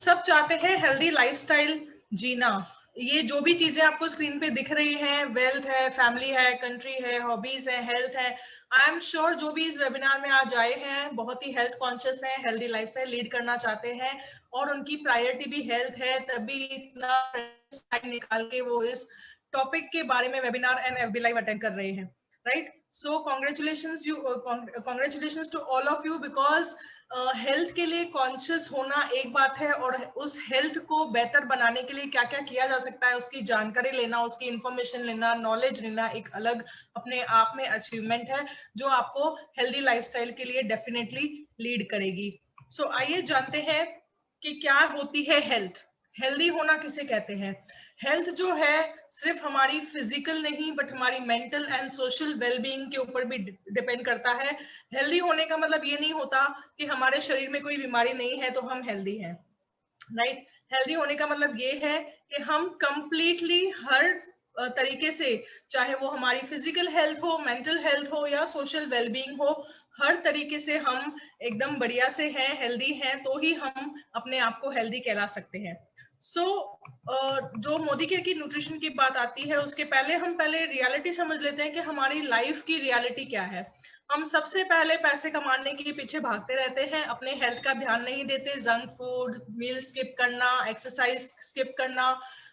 सब चाहते हैं हेल्दी लाइफस्टाइल जीना। ये जो भी चीजें आपको स्क्रीन पे दिख रही हैं, वेल्थ है, फैमिली है, कंट्री है, हॉबीज है, हेल्थ है, आई एम श्योर जो भी इस वेबिनार में आज आए हैं बहुत ही हेल्थ कॉन्शियस हैं, हेल्दी लाइफस्टाइल लीड करना चाहते हैं और उनकी प्रायोरिटी भी हेल्थ है, तभी इतना टाइम निकाल के वो इस टॉपिक के बारे में webinar and FB live attend कर रहे हैं, right? So congratulations to all of you, because health के लिए कॉन्शियस होना एक बात है और उस हेल्थ को बेहतर बनाने के लिए क्या क्या किया जा सकता है उसकी जानकारी लेना, उसकी इंफॉर्मेशन लेना, नॉलेज लेना एक अलग अपने आप में अचीवमेंट है जो आपको हेल्दी लाइफस्टाइल के लिए डेफिनेटली लीड करेगी। सो आइए जानते हैं कि क्या होती है हेल्थ। हेल्दी होना किसे कहते हैं? हेल्थ जो है सिर्फ हमारी फिजिकल नहीं बट हमारी मेंटल एंड सोशल वेलबींग के ऊपर भी डिपेंड करता है। हेल्दी होने का मतलब ये नहीं होता कि हमारे शरीर में कोई बीमारी नहीं है तो हम हेल्दी हैं, राइट? हेल्दी होने का मतलब ये है कि हम कंप्लीटली हर तरीके से, चाहे वो हमारी फिजिकल हेल्थ हो, मेंटल हेल्थ हो या सोशल वेलबींग हो, हर तरीके से हम एकदम बढ़िया से हैं, हेल्दी हैं, तो ही हम अपने आप को हेल्दी कहला सकते हैं। सो जो मोदी केयर की न्यूट्रिशन की बात आती है उसके पहले हम रियलिटी समझ लेते हैं कि हमारी लाइफ की रियलिटी क्या है। हम सबसे पहले पैसे कमाने के पीछे भागते रहते हैं, अपने हेल्थ का ध्यान नहीं देते, जंक फूड, मील स्किप करना, एक्सरसाइज स्किप करना,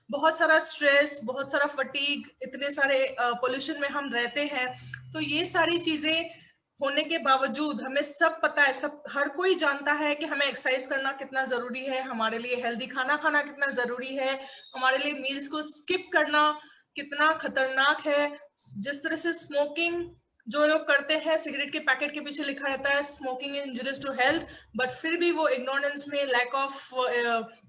बहुत सारा स्ट्रेस, बहुत सारा फटीग, इतने सारे पोल्यूशन में हम रहते हैं। तो ये सारी चीजें होने के बावजूद हमें सब पता है, सब हर कोई जानता है कि हमें एक्सरसाइज करना कितना जरूरी है, हमारे लिए हेल्दी खाना खाना कितना जरूरी है, हमारे लिए मील्स को स्किप करना कितना खतरनाक है। जिस तरह से स्मोकिंग जो लोग करते हैं, सिगरेट के पैकेट के पीछे लिखा रहता है स्मोकिंग इंजurious टू हेल्थ, बट फिर भी वो इग्नोरेंस में, लैक ऑफ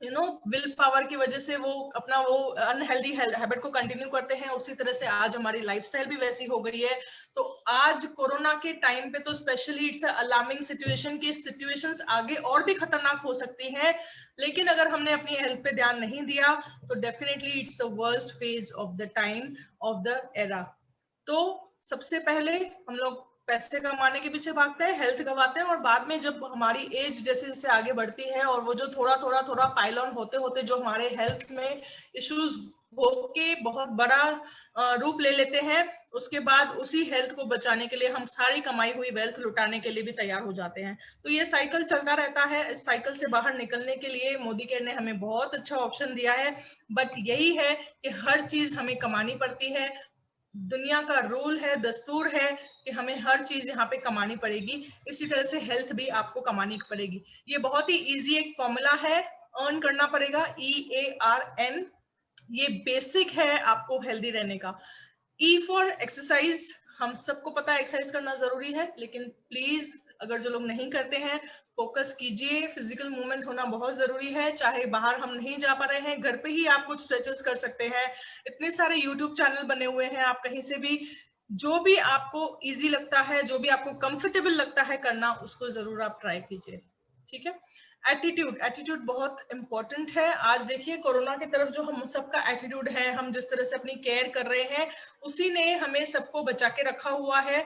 विल पावर की वजह से वो अपना वो अनहेल्दी हैबिट को कंटिन्यू करते हैं। उसी तरह से आज हमारी लाइफस्टाइल भी वैसी हो गई है। तो आज कोरोना के टाइम पे तो स्पेशली इट्स अलार्मिंग सिचुएशन की सिचुएशंस आगे और भी खतरनाक हो सकती हैं, लेकिन अगर हमने अपनी हेल्थ पे ध्यान नहीं दिया तो definitely it's the worst phase of the time of the era. तो सबसे पहले हम लोग पैसे कमाने के पीछे भागते हैं, हेल्थ गवाते हैं, और बाद में जब हमारी एज जैसे जैसे आगे बढ़ती है और वो जो थोड़ा थोड़ा थोड़ा पाइल ऑन होते होते जो हमारे हेल्थ में इश्यूज होके बहुत बड़ा रूप ले लेते हैं, उसके बाद उसी हेल्थ को बचाने के लिए हम सारी कमाई हुई वेल्थ लुटाने के लिए भी तैयार हो जाते हैं। तो ये साइकिल चलता रहता है। इस साइकिल से बाहर निकलने के लिए मोदी केयर ने हमें बहुत अच्छा ऑप्शन दिया है, बट यही है कि हर चीज हमें कमानी पड़ती है। दुनिया का रूल है, दस्तूर है कि हमें हर चीज यहाँ पे कमानी पड़ेगी, इसी तरह से हेल्थ भी आपको कमानी पड़ेगी। ये बहुत ही इजी एक फॉर्मूला है, अर्न करना पड़ेगा, EARN। ये बेसिक है आपको हेल्दी रहने का। E फॉर एक्सरसाइज, हम सबको पता है एक्सरसाइज करना जरूरी है, लेकिन प्लीज अगर जो लोग नहीं करते हैं फोकस कीजिए, फिजिकल मूवमेंट होना बहुत जरूरी है। चाहे बाहर हम नहीं जा पा रहे हैं, घर पे ही आप कुछ स्ट्रेचेस कर सकते हैं। इतने सारे यूट्यूब चैनल बने हुए हैं, आप कहीं से भी जो भी आपको इजी लगता है, जो भी आपको कंफर्टेबल लगता है करना, उसको जरूर आप ट्राई कीजिए, ठीक है? एटीट्यूड बहुत इंपॉर्टेंट है। आज देखिए कोरोना की तरफ जो हम सबका एटीट्यूड है, हम जिस तरह से अपनी केयर कर रहे हैं, उसी ने हमें सबको बचा के रखा हुआ है।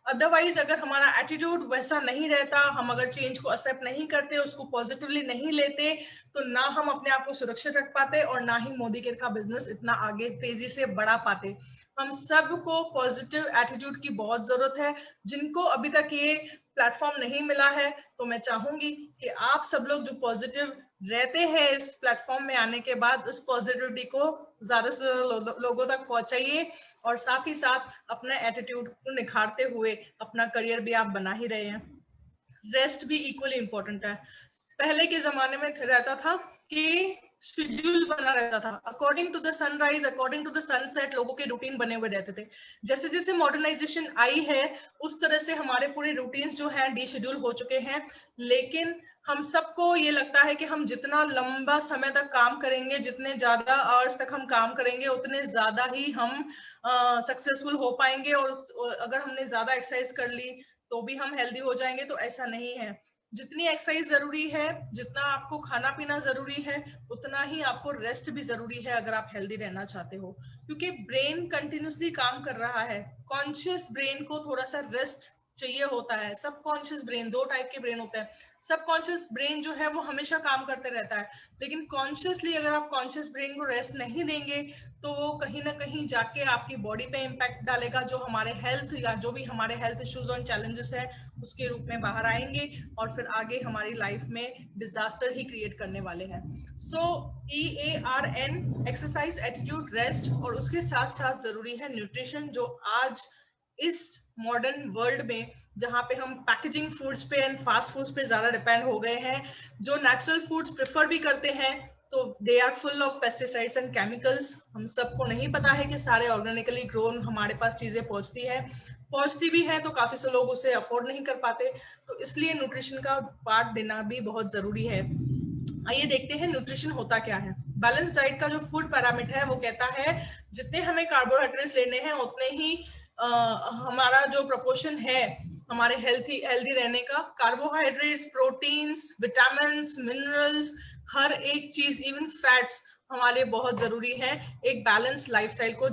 अदरवाइज अगर हमारा एटीट्यूड वैसा नहीं रहता, हम अगर चेंज को एक्सेप्ट नहीं करते, उसको पॉजिटिवली नहीं लेते, तो ना हम अपने आप को सुरक्षित रख पाते और ना ही मोदी केयर का बिजनेस इतना आगे तेजी से बढ़ा पाते। हम सबको पॉजिटिव एटीट्यूड की बहुत जरूरत है। जिनको अभी तक ये प्लेटफॉर्म नहीं मिला है, तो मैं चाहूंगी कि आप सब लोग जो पॉजिटिव रहते हैं इस प्लेटफॉर्म में आने के बाद, उस पॉजिटिविटी को ज्यादा से ज्यादा लोगों तक पहुंचाइए और साथ ही साथ अपने एटीट्यूड को निखारते हुए अपना करियर भी आप बना ही रहे हैं। रेस्ट भी इक्वली इंपॉर्टेंट है। पहले के जमाने में रहता था कि शेड्यूल बना रहता था, according to the sunrise, according to the sunset, लोगों के रूटीन बने हुए रहते थे। जैसे जैसे मॉडर्नाइजेशन आई है उस तरह से हमारे पूरे रूटीन्स जो हैं डीशेड्यूल हो चुके हैं। लेकिन हम सबको ये लगता है कि हम जितना लंबा समय तक काम करेंगे, जितने ज्यादा आवर्स तक हम काम करेंगे, उतने ज्यादा ही हम सक्सेसफुल हो पाएंगे, और अगर हमने ज्यादा एक्सरसाइज कर ली तो भी हम हेल्दी हो जाएंगे। तो ऐसा नहीं है। जितनी एक्सरसाइज जरूरी है, जितना आपको खाना पीना जरूरी है, उतना ही आपको रेस्ट भी जरूरी है अगर आप हेल्दी रहना चाहते हो, क्योंकि ब्रेन कंटिन्यूसली काम कर रहा है। कॉन्शियस ब्रेन को थोड़ा सा रेस्ट चाहिए होता है। सबकॉन्शियस ब्रेन, दो टाइप के ब्रेन होते हैं। सबकॉन्शियस ब्रेन जो है वो हमेशा काम करते रहता है, लेकिन कॉन्शियसली अगर आप कॉन्शियस ब्रेन को रेस्ट नहीं देंगे तो वो कहीं ना कहीं जाके आपकी बॉडी पे इम्पैक्ट डालेगा, जो हमारे हेल्थ या जो भी हमारे हेल्थ इश्यूज और चैलेंजेस है उसके रूप में बाहर आएंगे और फिर आगे हमारी लाइफ में डिजास्टर ही क्रिएट करने वाले हैं। सो EARN, एक्सरसाइज, एटीट्यूड, रेस्ट, और उसके साथ साथ जरूरी है न्यूट्रिशन, जो आज इस मॉडर्न वर्ल्ड में जहाँ पे हम पैकेजिंग फूड्स पे एंड फास्ट फूड्स पे ज्यादा डिपेंड हो गए हैं, जो नेचुरल फूड्स प्रेफर भी करते हैं तो they are full of pesticides and chemicals. हम सबको नहीं पता है कि सारे ऑर्गेनिकली ग्रोन हमारे पास चीजें पहुंचती भी है तो काफी से लोग उसे अफोर्ड नहीं कर पाते, तो इसलिए न्यूट्रिशन का पार्ट देना भी बहुत जरूरी है। आइए देखते हैं न्यूट्रिशन होता क्या है। बैलेंस डाइट का जो फूड पैरामीटर है वो कहता है जितने हमें कार्बोहाइड्रेट्स लेने हैं उतने ही हमारा जो प्रोपोर्शन है हमारे हेल्दी रहने का, कार्बोहाइड्रेट्स, प्रोटीन्स, विटामिन्स, मिनरल्स, हर एक चीज, इवन फैट्स हमारे लिए बहुत जरूरी है एक बैलेंस लाइफस्टाइल को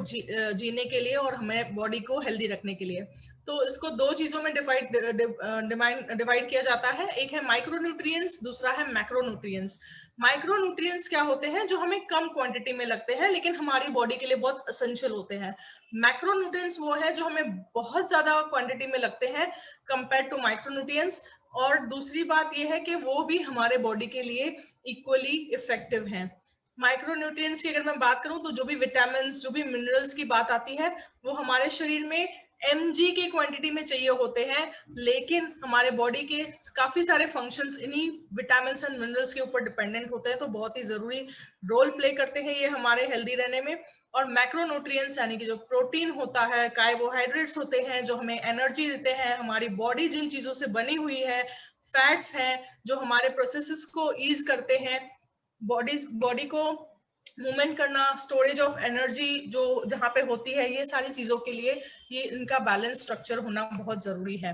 जीने के लिए और हमें बॉडी को हेल्दी रखने के लिए। तो इसको दो चीजों में डिवाइड किया जाता है, एक है माइक्रोन्यूट्रिएंट्स, दूसरा है मैक्रोन्यूट्रिएंट्स। माइक्रोन्यूट्रिएंट्स क्या होते हैं? जो हमें कम क्वांटिटी में लगते हैं लेकिन हमारी बॉडी के लिए बहुत एसेंशियल होते हैं। मैक्रोन्यूट्रिएंट्स वो है जो हमें बहुत ज्यादा क्वांटिटी में लगते हैं कंपेयर टू माइक्रोन्यूट्रिएंट्स, और दूसरी बात ये है कि वो भी हमारे बॉडी के लिए इक्वली इफेक्टिव हैं। माइक्रोन्यूट्रिएंट्स की अगर मैं बात करूं तो जो भी विटामिन, जो भी मिनरल्स की बात आती है वो हमारे शरीर में mg की क्वांटिटी में चाहिए होते हैं, लेकिन हमारे बॉडी के काफी सारे फंक्शंस इन्हीं विटामिन एंड मिनरल्स के ऊपर डिपेंडेंट होते हैं, तो बहुत ही जरूरी रोल प्ले करते हैं ये हमारे हेल्दी रहने में। और मैक्रोन्यूट्रिएंट्स यानी कि जो प्रोटीन होता है, कार्बोहाइड्रेट्स होते हैं जो हमें एनर्जी देते हैं, हमारी बॉडी जिन चीजों से बनी हुई है, फैट्स हैं जो हमारे प्रोसेसेस को ईज करते हैं, बॉडी को मूवमेंट करना, स्टोरेज ऑफ एनर्जी जो जहाँ पे होती है, ये सारी चीजों के लिए ये इनका बैलेंस स्ट्रक्चर होना बहुत जरूरी है।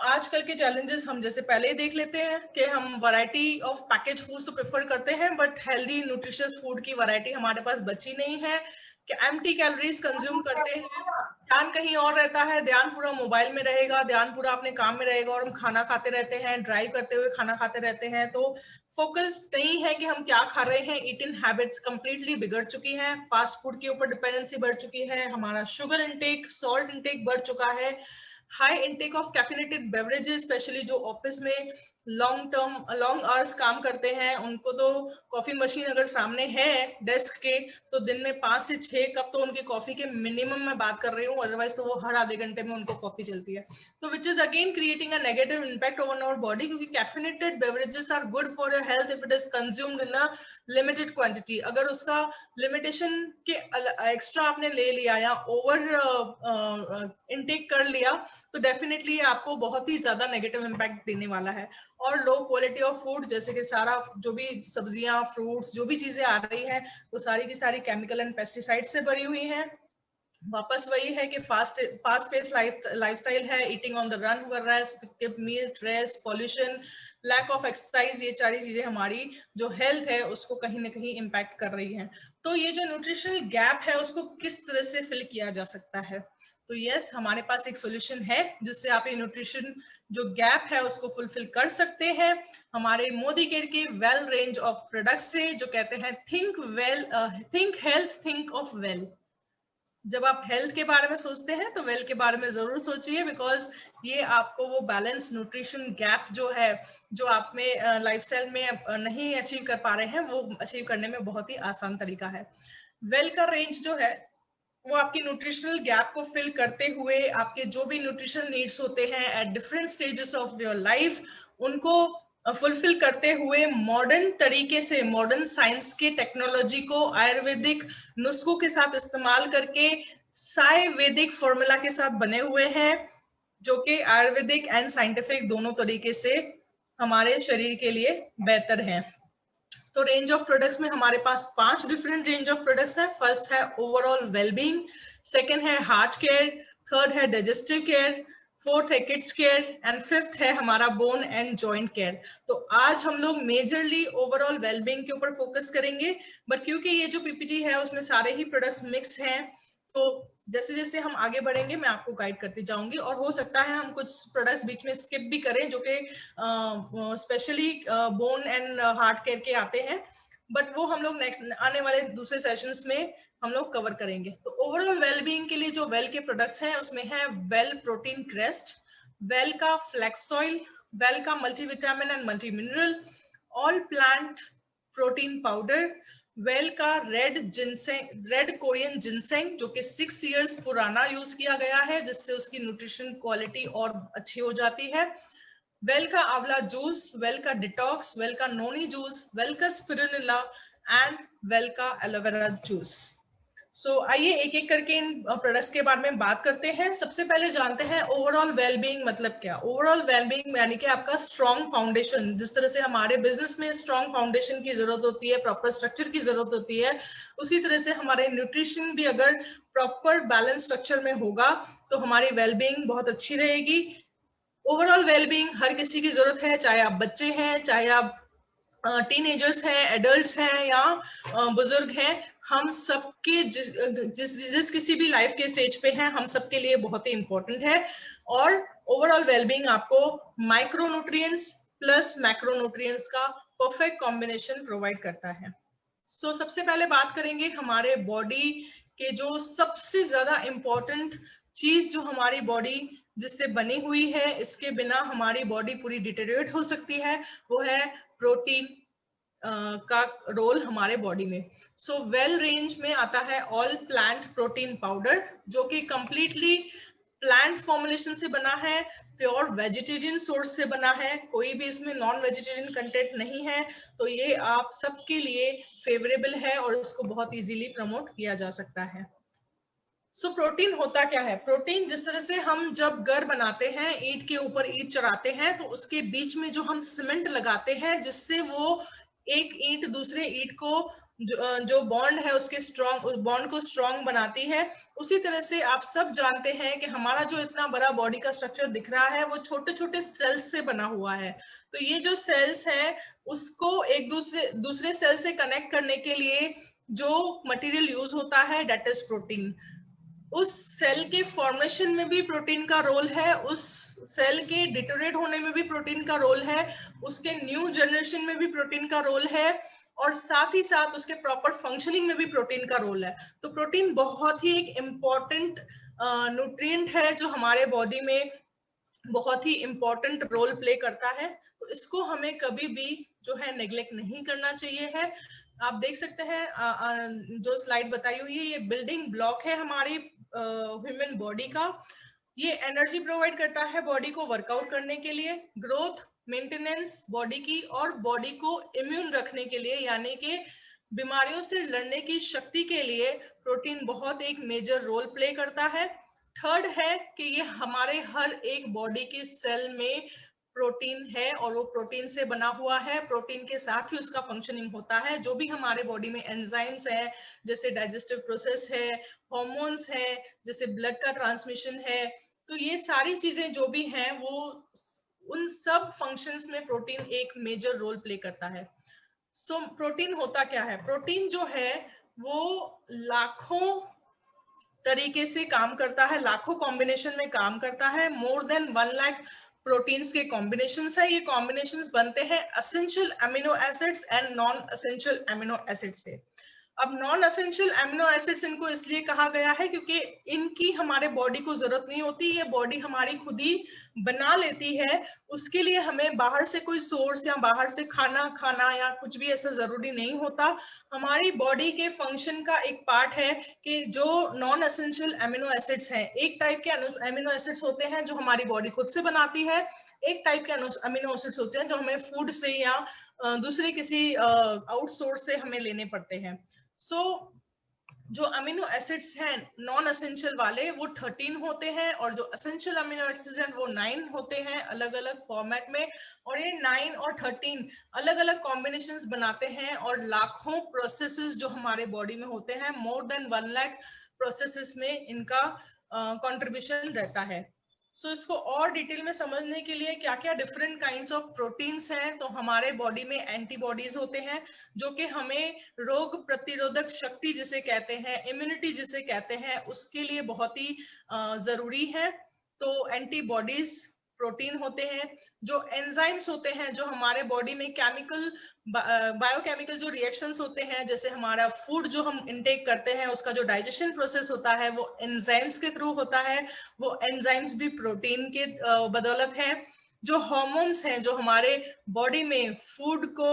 आजकल के चैलेंजेस हम जैसे पहले ही देख लेते हैं कि हम वैरायटी ऑफ पैकेज फूड्स तो प्रेफर करते हैं बट हेल्दी न्यूट्रिशियस फूड की वैरायटी हमारे पास बची नहीं है, कि एम्प्टी कैलोरीज कंज्यूम करते हैं, ध्यान कहीं और रहता है, ध्यान पूरा मोबाइल में रहेगा, ध्यान पूरा अपने काम में रहेगा और हम खाना खाते रहते हैं, ड्राइव करते हुए खाना खाते रहते हैं, तो फोकस नहीं है कि हम क्या खा रहे हैं। ईटिंग हैबिट्स कंप्लीटली बिगड़ चुकी हैं, फास्ट फूड के ऊपर डिपेंडेंसी बढ़ चुकी है, हमारा शुगर इनटेक, सॉल्ट इनटेक बढ़ चुका है, high intake of caffeinated beverages, specially जो ऑफिस में लॉन्ग आवर्स काम करते हैं उनको तो कॉफी मशीन अगर सामने है डेस्क के तो दिन में 5 से 6 कप तो उनके कॉफी के मिनिमम मैं बात कर रही हूँ, अदरवाइज तो वो हर आधे घंटे में उनको कॉफी चलती है, तो which is again creating a negative impact on our body, क्योंकि caffeinated beverages are good for your health if it is consumed in a limited quantity. अगर उसका लिमिटेशन के एक्स्ट्रा आपने ले लिया या ओवर इनटेक कर लिया तो डेफिनेटली आपको बहुत ही ज्यादा नेगेटिव इम्पैक्ट देने वाला है। और लो क्वालिटी ऑफ फूड, जैसे कि सारा जो भी सब्जियां, फ्रूट्स, जो भी चीजें आ रही हैं वो सारी की सारी केमिकल एंड पेस्टिसाइड से भरी हुई हैं। वापस वही है कि फास्ट पेस लाइफस्टाइल है, ईटिंग ऑन द रन कर रहा है, skip meal, stress, pollution, lack of exercise, ये सारी चीजें हमारी जो हेल्थ है उसको कहीं ना कहीं इम्पैक्ट कर रही हैं। तो ये जो न्यूट्रिशनल गैप है उसको किस तरह से फिल किया जा सकता है? तो यस, हमारे पास एक सॉल्यूशन है जिससे आप ये न्यूट्रिशन जो गैप है उसको फुलफिल कर सकते हैं, हमारे मोदी केयर की वेल रेंज ऑफ प्रोडक्ट्स से, जो कहते हैं think health, think of well. जब आप हेल्थ के बारे में सोचते हैं तो वेल के बारे में जरूर सोचिए, बिकॉज ये आपको वो बैलेंस न्यूट्रिशन गैप जो है, जो आप में लाइफस्टाइल में नहीं अचीव कर पा रहे हैं, वो अचीव करने में बहुत ही आसान तरीका है। वेल का रेंज जो है वो आपकी न्यूट्रिशनल गैप को फिल करते हुए आपके जो भी न्यूट्रिशनल नीड्स होते हैं at different stages of your life, उनको फुलफिल करते हुए मॉडर्न तरीके से, मॉडर्न साइंस के टेक्नोलॉजी को आयुर्वेदिक नुस्खों के साथ इस्तेमाल करके साइवेदिक फॉर्मूला के साथ बने हुए हैं, जो कि आयुर्वेदिक एंड साइंटिफिक दोनों तरीके से हमारे शरीर के लिए बेहतर हैं। तो रेंज ऑफ प्रोडक्ट्स में हमारे पास 5 डिफरेंट रेंज ऑफ प्रोडक्ट्स है। फर्स्ट है ओवरऑल वेलबींग, सेकंड है हार्ट केयर, थर्ड है डाइजेस्टिव केयर, फोर्थ है किड्स केयर एंड फिफ्थ है हमारा बोन एंड जॉइंट केयर। तो आज हम लोग मेजरली ओवरऑल वेलबींग के ऊपर फोकस करेंगे, बट क्योंकि ये जो पीपीटी है उसमें सारे ही प्रोडक्ट्स मिक्स हैं तो जैसे जैसे हम आगे बढ़ेंगे मैं आपको गाइड करती जाऊंगी, और हो सकता है हम कुछ प्रोडक्ट्स बीच में स्किप भी करें जो कि specially bone and heart care के आते हैं, बट वो हम लोग नेक्स्ट आने वाले दूसरे सेशंस में हम लोग कवर करेंगे। तो ओवरऑल वेलबींग के लिए जो वेल के प्रोडक्ट्स हैं उसमें है वेल प्रोटीन क्रेस्ट, वेल का फ्लैक्स ऑयल, वेल का multivitamin and multi mineral, all plant protein powder, well का रेड कोरियन जिनसेंग जो कि 6 इयर्स पुराना यूज किया गया है, जिससे उसकी न्यूट्रिशन क्वालिटी और अच्छी हो जाती है, वेल का आंवला जूस, वेल का डिटॉक्स, वेल का नोनी जूस, वेल का स्पिरुलिना एंड वेल का एलोवेरा जूस। सो आइए एक एक करके इन प्रोडक्ट्स के बारे में बात करते हैं। सबसे पहले जानते हैं ओवरऑल वेलबींग मतलब क्या। ओवरऑल वेलबींग यानी कि आपका स्ट्रॉन्ग फाउंडेशन, जिस तरह से हमारे बिजनेस में स्ट्रॉन्ग फाउंडेशन की जरूरत होती है, प्रॉपर स्ट्रक्चर की जरूरत होती है, उसी तरह से हमारे न्यूट्रिशन भी अगर प्रॉपर बैलेंस स्ट्रक्चर में होगा तो हमारी वेलबींग बहुत अच्छी रहेगी। ओवरऑल वेलबींग हर किसी की जरूरत है, चाहे आप बच्चे हैं, चाहे आप टीनेजर्स हैं, एडल्ट्स हैं या बुजुर्ग हैं, हम सबके जिस किसी भी लाइफ के स्टेज पे हैं, हम सबके लिए बहुत ही इंपॉर्टेंट है। और ओवरऑल वेलबींग आपको माइक्रोन्यूट्रिएंट्स प्लस मैक्रोन्यूट्रिएंट्स का परफेक्ट कॉम्बिनेशन प्रोवाइड करता है। सो सबसे पहले बात करेंगे हमारे बॉडी के जो सबसे ज्यादा इंपॉर्टेंट चीज जो हमारी बॉडी जिससे बनी हुई है, इसके बिना हमारी बॉडी पूरी डिटेरियोरेट हो सकती है, वो है प्रोटीन का रोल हमारे बॉडी में। सो वेल रेंज में आता है ऑल प्लांट प्रोटीन पाउडर, जो कि कंप्लीटली प्लांट फॉर्मुलेशन से बना है, प्योर वेजिटेरियन सोर्स से बना है, कोई भी इसमें नॉन वेजिटेरियन कंटेंट नहीं है, तो ये आप सबके लिए फेवरेबल है और इसको बहुत इजीली प्रमोट किया जा सकता है। सो प्रोटीन होता क्या है। प्रोटीन जिस तरह से हम जब घर बनाते हैं, ईंट के ऊपर ईंट चढ़ाते हैं, तो उसके बीच में जो हम सीमेंट लगाते हैं जिससे वो एक ईंट दूसरे ईंट को जो बॉन्ड है उसके स्ट्रॉन्ग, उस बॉन्ड को स्ट्रॉन्ग बनाती है, उसी तरह से आप सब जानते हैं कि हमारा जो इतना बड़ा बॉडी का स्ट्रक्चर दिख रहा है वो छोटे छोटे सेल्स से बना हुआ है। तो ये जो सेल्स है उसको एक दूसरे सेल से कनेक्ट करने के लिए जो मटेरियल यूज होता है दैट इज प्रोटीन। उस सेल के फॉर्मेशन में भी प्रोटीन का रोल है, उस सेल के डिटोरेट होने में भी प्रोटीन का रोल है, उसके न्यू जनरेशन में भी प्रोटीन का रोल है, और साथ ही साथ उसके प्रॉपर फंक्शनिंग में भी प्रोटीन का रोल है। तो प्रोटीन बहुत ही एक इम्पॉर्टेंट न्यूट्रिएंट है जो हमारे बॉडी में बहुत ही इम्पोर्टेंट रोल प्ले करता है। तो इसको हमें कभी भी जो है नेग्लेक्ट नहीं करना चाहिए है। आप देख सकते हैं जो स्लाइड बताई हुई है, ये बिल्डिंग ब्लॉक है हमारी ह्यूमन बॉडी का। ये एनर्जी प्रोवाइड करता है बॉडी को वर्कआउट करने के लिए, ग्रोथ, मेंटेनेंस बॉडी की, और बॉडी को इम्यून रखने के लिए, यानी कि बीमारियों से लड़ने की शक्ति के लिए प्रोटीन बहुत एक मेजर रोल प्ले करता है। थर्ड है कि ये हमारे हर एक बॉडी के सेल में प्रोटीन है और वो प्रोटीन से बना हुआ है। प्रोटीन के साथ ही उसका फंक्शनिंग होता है। जो भी हमारे बॉडी में एंजाइम्स है, जैसे डाइजेस्टिव प्रोसेस है, हॉर्मोन्स है, जैसे ब्लड का ट्रांसमिशन है, तो ये सारी चीजें जो भी हैं वो उन सब फंक्शंस में प्रोटीन एक मेजर रोल प्ले करता है। सो प्रोटीन होता क्या है। प्रोटीन जो है वो लाखों तरीके से काम करता है, लाखों कॉम्बिनेशन में काम करता है। मोर देन 1 लाख प्रोटीन्स के कॉम्बिनेशंस है। ये कॉम्बिनेशंस बनते हैं essential amino acids and non essential amino acids से। अब नॉन एसेंशियल अमीनो एसिड्स इनको इसलिए कहा गया है क्योंकि इनकी हमारे बॉडी को जरूरत नहीं होती, ये बॉडी हमारी खुद ही बना लेती है। उसके लिए हमें बाहर से कोई सोर्स या बाहर से खाना खाना या कुछ भी ऐसा जरूरी नहीं होता। हमारी बॉडी के फंक्शन का एक पार्ट है कि जो नॉन एसेंशियल अमीनो एसिड्स हैं, एक टाइप के अमीनो एसिड्स होते हैं जो हमारी बॉडी खुद से बनाती है, एक टाइप के अमीनो एसिड्स होते हैं जो हमें फूड से या दूसरे किसी आउटसोर्स से हमें लेने पड़ते हैं। सो जो अमीनो एसिड्स हैं नॉन एसेंशियल वाले वो 13 होते हैं, और जो एसेंशियल अमीनो एसिड्स हैं वो 9 होते हैं अलग अलग फॉर्मेट में। और ये 9 और 13 अलग अलग कॉम्बिनेशंस बनाते हैं, और लाखों प्रोसेसेस जो हमारे बॉडी में होते हैं, मोर देन 1 लाख प्रोसेसेस में इनका कंट्रीब्यूशन रहता है। इसको और डिटेल में समझने के लिए क्या क्या डिफरेंट काइंड्स ऑफ प्रोटीन्स हैं, तो हमारे बॉडी में एंटीबॉडीज होते हैं जो कि हमें रोग प्रतिरोधक शक्ति जिसे कहते हैं, इम्यूनिटी जिसे कहते हैं, उसके लिए बहुत ही जरूरी है। तो एंटीबॉडीज प्रोटीन होते हैं। जो एंजाइम्स होते हैं, जो हमारे बॉडी में केमिकल बायोकेमिकल जो रिएक्शंस होते हैं, जैसे हमारा फूड जो हम इनटेक करते हैं उसका जो डाइजेशन प्रोसेस होता है वो एंजाइम्स के थ्रू होता है। वो एंजाइम्स भी प्रोटीन के बदौलत है। जो हार्मोन्स हैं, जो हमारे बॉडी में फूड को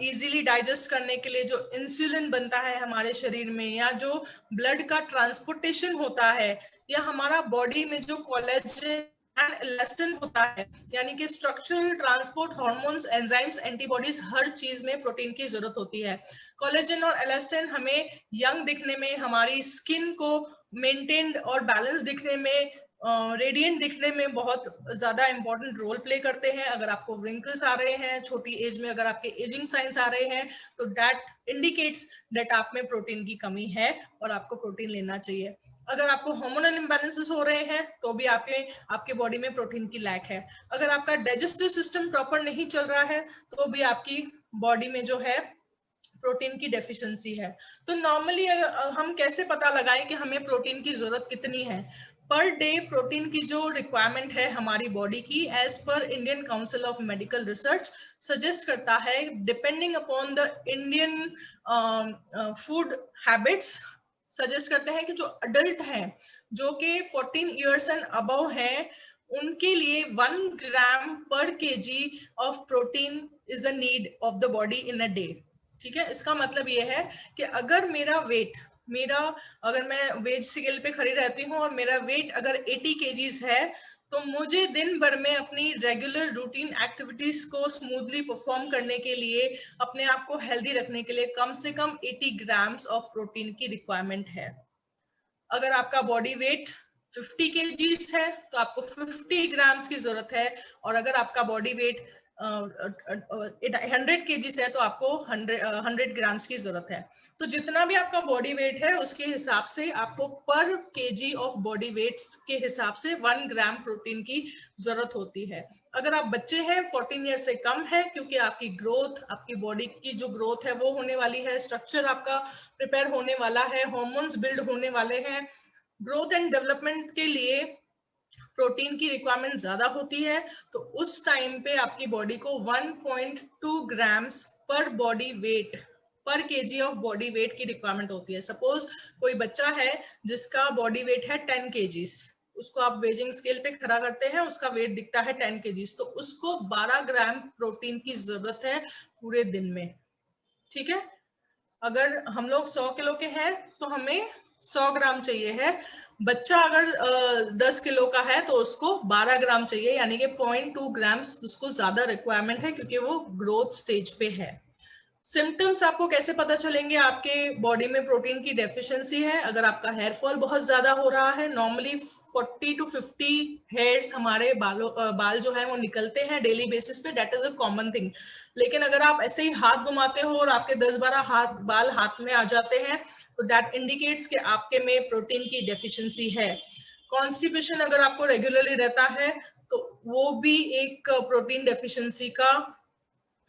इजीली डाइजेस्ट करने के लिए जो इंसुलिन बनता है हमारे शरीर में, या जो ब्लड का ट्रांसपोर्टेशन होता है, या हमारा बॉडी में जो कोलेजन एंड इलास्टिन होता है, यानी कि structural transport hormones, enzymes, antibodies, हर चीज में प्रोटीन की जरूरत होती है। कोलेजन और इलास्टिन हमें यंग दिखने में, हमारी स्किन को मेंटेन्ड और बैलेंस दिखने में, रेडिएंट दिखने में बहुत ज्यादा इंपॉर्टेंट रोल प्ले करते हैं। अगर आपको रिंकल्स आ रहे हैं छोटी एज में, अगर आपके एजिंग साइंस आ रहे हैं, तो दैट इंडिकेट्स दैट आप में प्रोटीन की कमी है और आपको प्रोटीन लेना चाहिए। अगर आपको हार्मोनल इम्बैलेंसेस हो रहे हैं तो भी आपके बॉडी में प्रोटीन की लैक है। अगर आपका डाइजेस्टिव सिस्टम प्रॉपर नहीं चल रहा है तो भी आपकी बॉडी में जो है प्रोटीन की डेफिशिएंसी है। तो नॉर्मली हम कैसे पता लगाएं कि हमें प्रोटीन की जरूरत कितनी है? पर डे प्रोटीन की जो रिक्वायरमेंट है हमारी बॉडी की, एज पर Indian Council of Medical Research suggest करता है, depending upon the Indian food habits, suggest करते हैं कि जो अडल्ट हैं, जो कि 14 इयर्स एंड अबव हैं, उनके लिए 1 ग्राम पर KG of protein is the need of the body in a day. ठीक है, इसका मतलब ये है कि अगर अगर मैं वेज स्केल पे खड़ी रहती हूँ और मेरा वेट अगर 80 केजीज है, तो मुझे दिन भर में अपनी रेगुलर रूटीन एक्टिविटीज को स्मूथली परफॉर्म करने के लिए, अपने आप को हेल्दी रखने के लिए कम से कम 80 ग्राम्स ऑफ प्रोटीन की रिक्वायरमेंट है। अगर आपका बॉडी वेट 50 केजीज है तो आपको 50 ग्राम्स की जरूरत है, और अगर आपका बॉडी वेट 100 केजीज है तो आपको 100 ग्राम्स की जरूरत है। तो जितना भी आपका बॉडी वेट है उसके हिसाब से आपको पर केजी ऑफ बॉडी वेट के हिसाब से 1 ग्राम प्रोटीन की जरूरत होती है। अगर आप बच्चे हैं, 14 ईयर से कम है, क्योंकि आपकी ग्रोथ, आपकी बॉडी की जो ग्रोथ है वो होने वाली है, स्ट्रक्चर आपका प्रिपेयर होने वाला है, हार्मोन्स बिल्ड होने वाले हैं, ग्रोथ एंड डेवलपमेंट के लिए प्रोटीन की रिक्वायरमेंट ज्यादा होती है, तो उस टाइम पे आपकी बॉडी को 1.2 ग्राम्स पर बॉडी वेट, पर केजी ऑफ बॉडी वेट की रिक्वायरमेंट होती है। सपोज कोई बच्चा है जिसका बॉडी वेट है 10 केजीज, उसको आप वेजिंग स्केल पे खड़ा करते हैं, उसका वेट दिखता है 10 केजीज, तो उसको 12 ग्राम प्रोटीन की जरूरत है पूरे दिन में। ठीक है, अगर हम लोग 100 किलो के हैं तो हमें 100 ग्राम चाहिए है। बच्चा अगर 10 किलो का है तो उसको 12 ग्राम चाहिए, यानी कि 0.2 ग्राम्स उसको ज्यादा रिक्वायरमेंट है, क्योंकि वो ग्रोथ स्टेज पे है। सिम्टम्स आपको कैसे पता चलेंगे आपके बॉडी में प्रोटीन की डेफिशिएंसी है? अगर आपका हेयर फॉल बहुत ज्यादा हो रहा है, नॉर्मली 40 to 50 हेयर्स हमारे बाल जो है वो निकलते हैं डेली बेसिस पे, that is a common thing. लेकिन अगर आप ऐसे ही हाथ घुमाते हो और आपके 10-12 बाल हाथ में आ जाते हैं, तो दैट इंडिकेट्स कि आपके में प्रोटीन की डेफिशिएंसी है। कॉन्स्टिपेशन अगर आपको रेगुलरली रहता है तो वो भी एक प्रोटीन डेफिशिएंसी का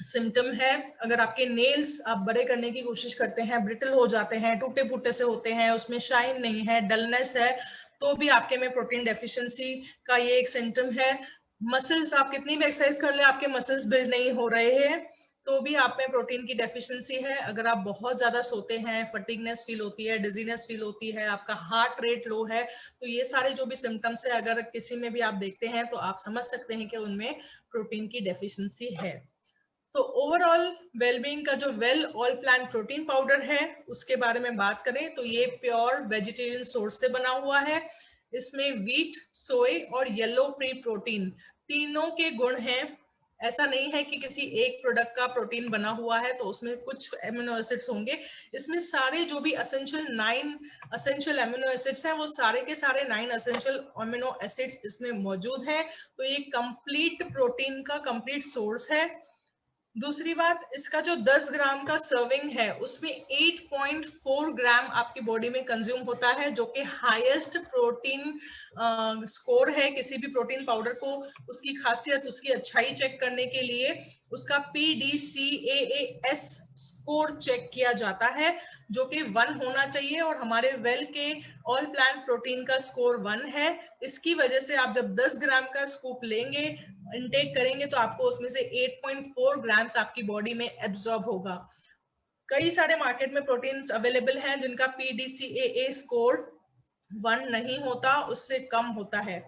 सिम्टम है। अगर आपके नेल्स आप बड़े करने की कोशिश करते हैं, ब्रिटल हो जाते हैं, टूटे फूटे से होते हैं, उसमें शाइन नहीं है, डलनेस है, तो भी आपके में प्रोटीन डेफिशिएंसी का ये एक सिम्टम है। मसल्स, आप कितनी भी एक्सरसाइज कर ले, आपके मसल्स बिल्ड नहीं हो रहे हैं, तो भी आप में प्रोटीन की डेफिशिएंसी है। अगर आप बहुत ज्यादा सोते हैं, फटीगनेस फील होती है, डिजीनेस फील होती है, आपका हार्ट रेट लो है, तो ये सारे जो भी सिम्टम्स है अगर किसी में भी आप देखते हैं तो आप समझ सकते हैं कि उनमें प्रोटीन की डेफिशिएंसी है। तो ओवरऑल वेलबींग का जो well all plant protein powder है उसके बारे में बात करें तो ये प्योर वेजिटेरियन सोर्स से बना हुआ है। इसमें व्हीट, सोय और येलो प्री प्रोटीन तीनों के गुण हैं। ऐसा नहीं है कि किसी एक प्रोडक्ट का प्रोटीन बना हुआ है तो उसमें कुछ एमिनो एसिड्स होंगे। इसमें सारे जो भी असेंशियल 9 असेंशियल एमिनो एसिड्स हैं वो सारे के सारे 9 असेंशियल एमिनो एसिड्स इसमें मौजूद हैं। तो ये कंप्लीट प्रोटीन का कंप्लीट सोर्स है। दूसरी बात, इसका जो 10 ग्राम का सर्विंग है उसमें 8.4 ग्राम आपकी बॉडी में कंज्यूम होता है, जो कि हाईएस्ट प्रोटीन स्कोर है किसी भी प्रोटीन पाउडर को। उसकी खासियत, उसकी अच्छाई चेक करने के लिए उसका PDCAAS स्कोर चेक किया जाता है, जो कि 1 होना चाहिए, और हमारे वेल के ऑल प्लांट प्रोटीन का स्कोर 1 है। इसकी वजह से आप जब 10 ग्राम का स्कूप लेंगे, इनटेक करेंगे, तो आपको उसमें से 8.4 ग्राम्स आपकी बॉडी में एब्जॉर्ब होगा। कई सारे मार्केट में प्रोटीन्स अवेलेबल हैं जिनका PDCAA स्कोर 1 नहीं होता, उससे कम होता है।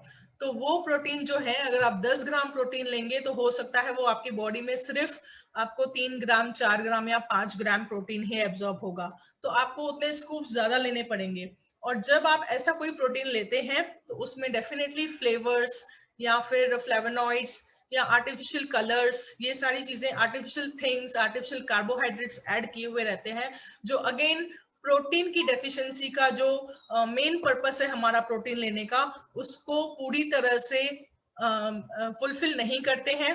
तो वो प्रोटीन जो है, अगर आप 10 ग्राम प्रोटीन लेंगे तो हो सकता है वो आपकी बॉडी में सिर्फ आपको 3 ग्राम, 4 ग्राम या 5 ग्राम प्रोटीन ही एब्जॉर्ब होगा। तो आपको उतने स्कूप्स ज्यादा लेने पड़ेंगे। और जब आप ऐसा कोई प्रोटीन लेते हैं तो उसमें डेफिनेटली फ्लेवर्स या फिर फ्लेवोनॉइड्स या आर्टिफिशियल कलर्स, ये सारी चीजें, artificial things, artificial carbohydrates add किए हुए रहते हैं, जो अगेन प्रोटीन की डेफिशिएंसी का जो मेन पर्पस है हमारा प्रोटीन लेने का, उसको पूरी तरह से फुलफिल नहीं करते हैं।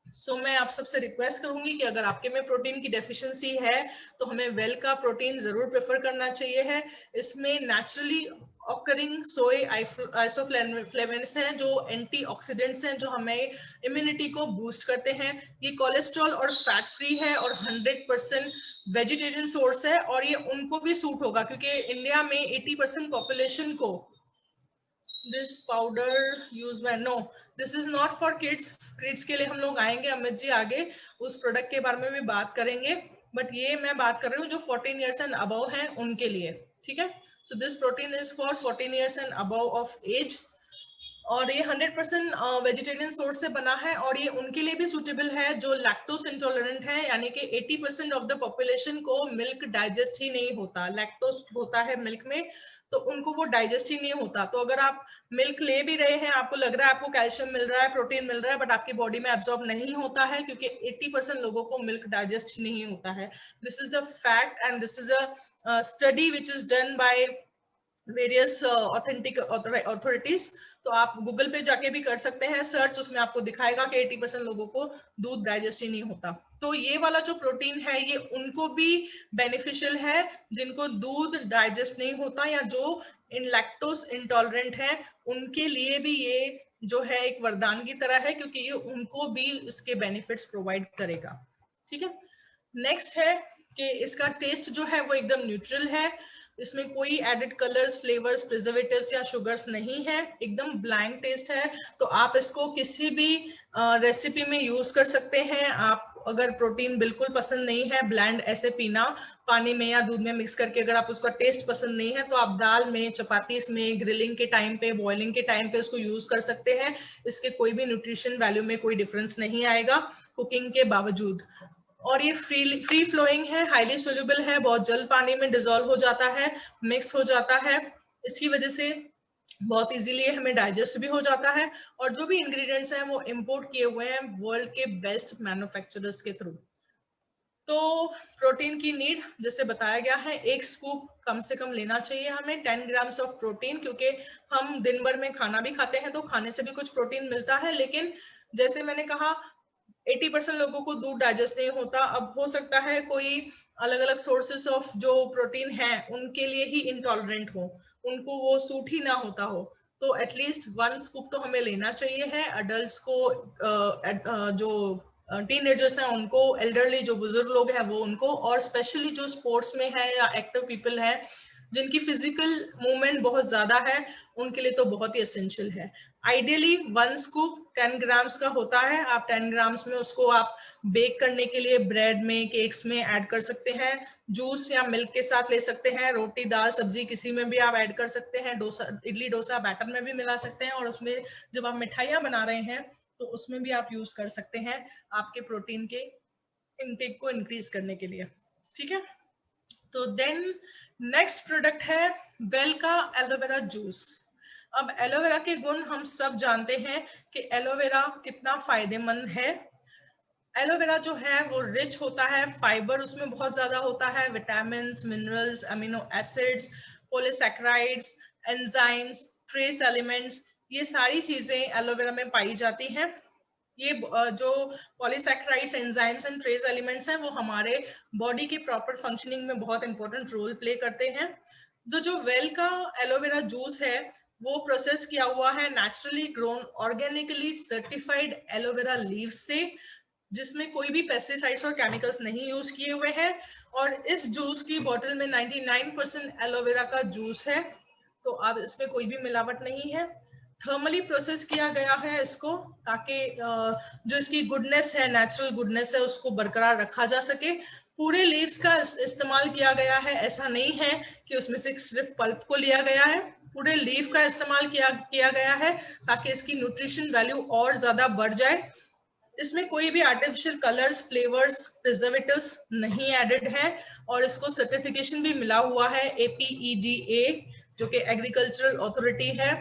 सो मैं आप सबसे रिक्वेस्ट करूंगी कि अगर आपके में प्रोटीन की डेफिशिएंसी है तो हमें वेल का प्रोटीन जरूर प्रेफर करना चाहिए है। इसमें नेचुरली ऑकरिंग सोए आइसोफ्लेविन्स हैं, जो एंटीऑक्सीडेंट्स हैं, जो हमें इम्यूनिटी को बूस्ट करते हैं। ये कोलेस्ट्रॉल और फैट फ्री है और 100% वेजिटेरियन सोर्स है, और ये उनको भी सूट होगा क्योंकि इंडिया में 80% पॉपुलेशन को this powder use by, no this is not for kids. Kids के लिए हम लोग आएंगे, अमित जी आगे उस प्रोडक्ट के बारे में भी बात करेंगे, बट ये मैं बात कर रही हूँ जो 14 ईयर्स एंड अबव हैं उनके लिए, ठीक है। So this protein is for 14 years and above of age, और ये 100% वेजिटेरियन सोर्स से बना है, और ये उनके लिए भी सूटेबल है जो लैक्टोस इंटॉलरेंट है, यानी कि 80% ऑफ द पॉपुलेशन को मिल्क डाइजेस्ट ही नहीं होता। लैक्टोस होता है मिल्क में, तो उनको वो डाइजेस्ट ही नहीं होता। तो अगर आप मिल्क ले भी रहे हैं, आपको लग रहा है आपको कैल्शियम मिल रहा है, प्रोटीन मिल रहा है, बट आपकी बॉडी में एब्जॉर्ब नहीं होता है क्योंकि 80% लोगों को मिल्क डाइजेस्ट ही नहीं होता है। This is the fact and this is a study which is done by various authentic authorities. तो आप गूगल पे जाके भी कर सकते हैं सर्च, उसमें आपको दिखाएगा कि 80% लोगों को दूध डाइजेस्ट ही नहीं होता। तो ये वाला जो प्रोटीन है ये उनको भी बेनिफिशियल है जिनको दूध डाइजेस्ट नहीं होता या जो इन लैक्टोस इंटॉलरेंट है, उनके लिए भी ये जो है एक वरदान की तरह है, क्योंकि ये उनको भी इसके बेनिफिट्स प्रोवाइड करेगा, ठीक है। नेक्स्ट है कि इसका टेस्ट जो है वो एकदम न्यूट्रल है, इसमें कोई एडेड कलर्स, फ्लेवर्स, प्रिजर्वेटिव्स या शुगर्स नहीं है, एकदम ब्लैंक टेस्ट है। तो आप इसको किसी भी रेसिपी में यूज कर सकते हैं। आप अगर प्रोटीन बिल्कुल पसंद नहीं है ब्लैंड ऐसे पीना पानी में या दूध में मिक्स करके, अगर आप उसका टेस्ट पसंद नहीं है, तो आप दाल में, चपाती में, ग्रिलिंग के टाइम पे, बॉइलिंग के टाइम पे उसको यूज कर सकते हैं। इसके कोई भी न्यूट्रिशन वैल्यू में कोई डिफरेंस नहीं आएगा कुकिंग के बावजूद। और ये फ्री फ्लोइंग है, हाईली सोल्यूबल है, बहुत जल्द पानी में डिजोल्व हो जाता है, मिक्स हो जाता है। इसकी वजह से बहुत इजीली हमें डाइजेस्ट भी हो जाता है, और जो भी इंग्रेडिएंट्स हैं वो इंपोर्ट किए हुए हैं वर्ल्ड के बेस्ट मैन्युफैक्चरर्स के थ्रू। तो प्रोटीन की नीड जैसे बताया गया है, एक स्कूप कम से कम लेना चाहिए हमें, 10 ग्राम्स ऑफ प्रोटीन, क्योंकि हम दिन भर में खाना भी खाते हैं तो खाने से भी कुछ प्रोटीन मिलता है। लेकिन जैसे मैंने कहा 80% लोगों को दूध डाइजेस्ट नहीं होता। अब हो सकता है कोई अलग अलग सोर्सेस ऑफ जो प्रोटीन है उनके लिए ही इंटॉलरेंट हो, उनको वो सूट ही ना होता हो, तो एटलीस्ट 1 स्कूप तो हमें लेना चाहिए है। अडल्ट्स को, जो टीनेजर्स हैं उनको, एल्डरली जो बुजुर्ग लोग हैं वो उनको, और स्पेशली जो स्पोर्ट्स में है या एक्टिव पीपल है जिनकी फिजिकल मूवमेंट बहुत ज्यादा है, उनके लिए तो बहुत ही एसेंशियल है। आइडियली 1 स्कूप 10 ग्राम्स का होता है। आप 10 ग्राम्स में उसको आप बेक करने के लिए ब्रेड में, केक्स में ऐड कर सकते हैं, जूस या मिल्क के साथ ले सकते हैं, रोटी, दाल, सब्जी किसी में भी आप ऐड कर सकते हैं, डोसा, इडली डोसा बैटर में भी मिला सकते हैं, और उसमें जब आप मिठाइयाँ बना रहे हैं तो उसमें भी आप यूज कर सकते हैं आपके प्रोटीन के इनटेक को इंक्रीज करने के लिए, ठीक है। तो देन नेक्स्ट प्रोडक्ट है वेल का एलोवेरा जूस। अब एलोवेरा के गुण हम सब जानते हैं कि एलोवेरा कितना फायदेमंद है। एलोवेरा जो है वो रिच होता है, फाइबर उसमें बहुत ज्यादा होता है, vitamin, minerals, amino acids, polysaccharides, enzymes, trace elements, ये सारी चीजें एलोवेरा में पाई जाती हैं। ये जो polysaccharides, enzymes and trace elements हैं वो हमारे बॉडी के प्रॉपर फंक्शनिंग में बहुत इंपॉर्टेंट रोल प्ले करते हैं। तो जो वेल का एलोवेरा जूस है वो प्रोसेस किया हुआ है naturally grown organically certified aloe vera leaves से, जिसमें कोई भी पेस्टिसाइड्स और केमिकल्स नहीं यूज किए हुए हैं। और इस जूस की बोतल में 99% एलोवेरा का जूस है, तो अब इसमें कोई भी मिलावट नहीं है। थर्मली प्रोसेस किया गया है इसको, ताकि जो इसकी गुडनेस है, नेचुरल गुडनेस है, उसको बरकरार रखा जा सके। पूरे लीव्स का इस्तेमाल किया गया है, ऐसा नहीं है कि उसमें से सिर्फ पल्प को लिया गया है, पूरे लीफ का इस्तेमाल किया गया है ताकि इसकी न्यूट्रिशन वैल्यू और ज्यादा बढ़ जाए। इसमें कोई भी आर्टिफिशियल कलर्स, फ्लेवर्स, प्रिजर्वेटिव्स नहीं एडेड है, और इसको सर्टिफिकेशन भी मिला हुआ है APEDA, जो कि एग्रीकल्चरल अथॉरिटी है,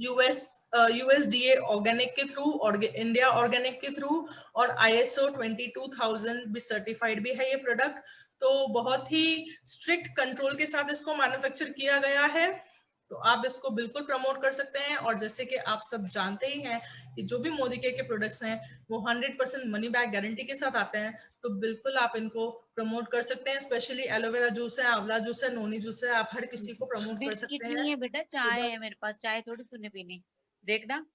USDA ऑर्गेनिक के थ्रू और इंडिया ऑर्गेनिक के थ्रू, और ISO 22000 भी सर्टिफाइड भी है ये प्रोडक्ट। तो बहुत ही स्ट्रिक्ट कंट्रोल के साथ इसको मैन्युफैक्चर किया गया है, तो आप इसको बिल्कुल प्रमोट कर सकते हैं। और जैसे कि आप सब जानते ही हैं कि जो भी मोदी के प्रोडक्ट्स हैं वो 100% मनी बैक गारंटी के साथ आते हैं, तो बिल्कुल आप इनको प्रमोट कर सकते हैं। स्पेशली एलोवेरा जूस है, आंवला जूस है, नोनी जूस है, आप हर किसी को प्रमोट कर बिस्किट सकते हैं। नहीं है बेटा, चाय है मेरे पास, चाय थोड़ी तूने पीनी, देखना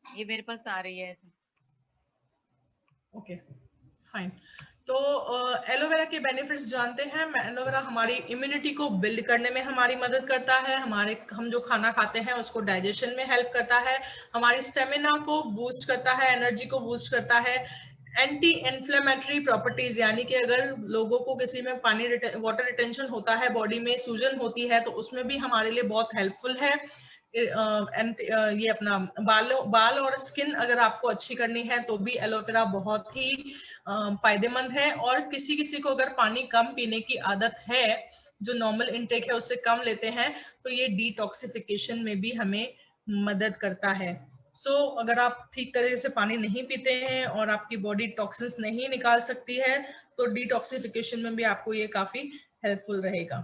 ये मेरे पास आ रही है ऐसे। Okay fine. तो एलोवेरा के बेनिफिट्स जानते हैं। एलोवेरा हमारी इम्यूनिटी को बिल्ड करने में हमारी मदद करता है, हम जो खाना खाते हैं उसको डाइजेशन में हेल्प करता है, हमारी स्टेमिना को बूस्ट करता है, एनर्जी को बूस्ट करता है। एंटी इन्फ्लेमेटरी प्रॉपर्टीज, यानी कि अगर लोगों को किसी में पानी वाटर रिटेंशन होता है, बॉडी में सूजन होती है, तो उसमें भी हमारे लिए बहुत हेल्पफुल है। ये अपना बाल और स्किन अगर आपको अच्छी करनी है तो भी एलोवेरा बहुत ही फायदेमंद है। और किसी किसी को अगर पानी कम पीने की आदत है, जो नॉर्मल इनटेक है उससे कम लेते हैं, तो ये डिटॉक्सिफिकेशन में भी हमें मदद करता है। अगर आप ठीक तरह से पानी नहीं पीते हैं और आपकी बॉडी टॉक्सिन्स नहीं निकाल सकती है, तो डिटॉक्सिफिकेशन में भी आपको ये काफी हेल्पफुल रहेगा।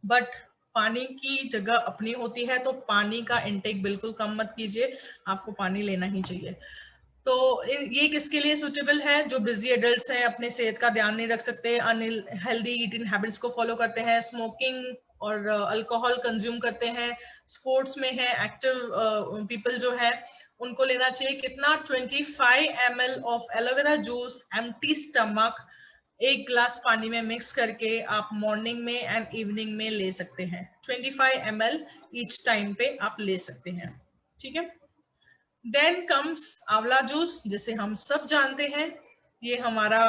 बट पानी की जगह अपनी होती है, तो पानी का इंटेक बिल्कुल कम मत कीजिए, आपको पानी लेना ही चाहिए। तो ये किसके लिए सुटेबल है? जो बिजी एडल्ट्स हैं, अपने सेहत का ध्यान नहीं रख सकते, अनहेल्दी ईटिंग हैबिट्स को फॉलो करते हैं, स्मोकिंग और अल्कोहल कंज्यूम करते हैं, स्पोर्ट्स में है, एक्टिव पीपल जो है, उनको लेना चाहिए। कितना? 25 ml of aloe vera juice empty stomach, एक ग्लास पानी में मिक्स करके आप मॉर्निंग में एंड इवनिंग में ले सकते हैं। 25 ml ईच टाइम पे आप ले सकते हैं, ठीक है। देन कम्स आंवला जूस, जिसे हम सब जानते हैं, ये हमारा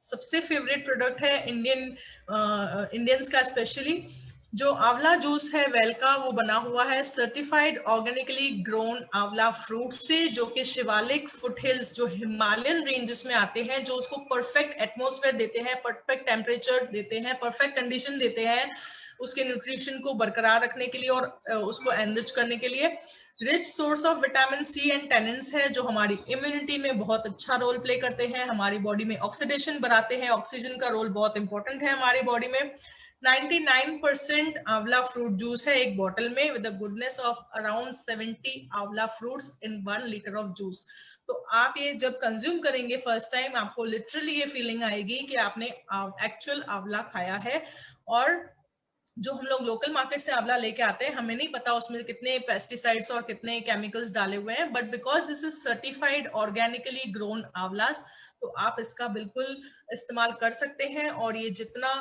सबसे फेवरेट प्रोडक्ट है इंडियंस का। स्पेशली जो आंवला जूस है वेल का, वो बना हुआ है सर्टिफाइड ऑर्गेनिकली ग्रोन आंवला फ्रूट से, जो कि शिवालिक फुटहिल्स, जो हिमालयन रेंजेस में आते हैं, जो उसको परफेक्ट एटमॉस्फेयर देते हैं, परफेक्ट टेम्परेचर देते हैं, परफेक्ट कंडीशन देते हैं उसके न्यूट्रिशन को बरकरार रखने के लिए और उसको एनरिच करने के लिए। Rich source of vitamin C and tannins है, जो हमारी इम्यूनिटी में बहुत अच्छा रोल प्ले करते हैं, हमारी बॉडी में ऑक्सीडेशन बढ़ाते हैं, ऑक्सीजन का रोल बहुत इंपॉर्टेंट है हमारी बॉडी में। 99% आंवला फ्रूट जूस है एक बॉटल में, with the goodness of around 70 आंवला fruits in 1 litre of juice. तो आप ये जब कंज्यूम करेंगे फर्स्ट टाइम, आपको लिटरली ये फीलिंग आएगी कि आपने एक्चुअल आंवला खाया है। और जो हम लोग लोकल मार्केट से आंवला लेके आते हैं, हमें नहीं पता उसमें कितने पेस्टिसाइड्स और कितने केमिकल्स डाले हुए हैं, but because this is certified organically grown amlas, तो आप इसका बिल्कुल इस्तेमाल कर सकते हैं। और ये जितना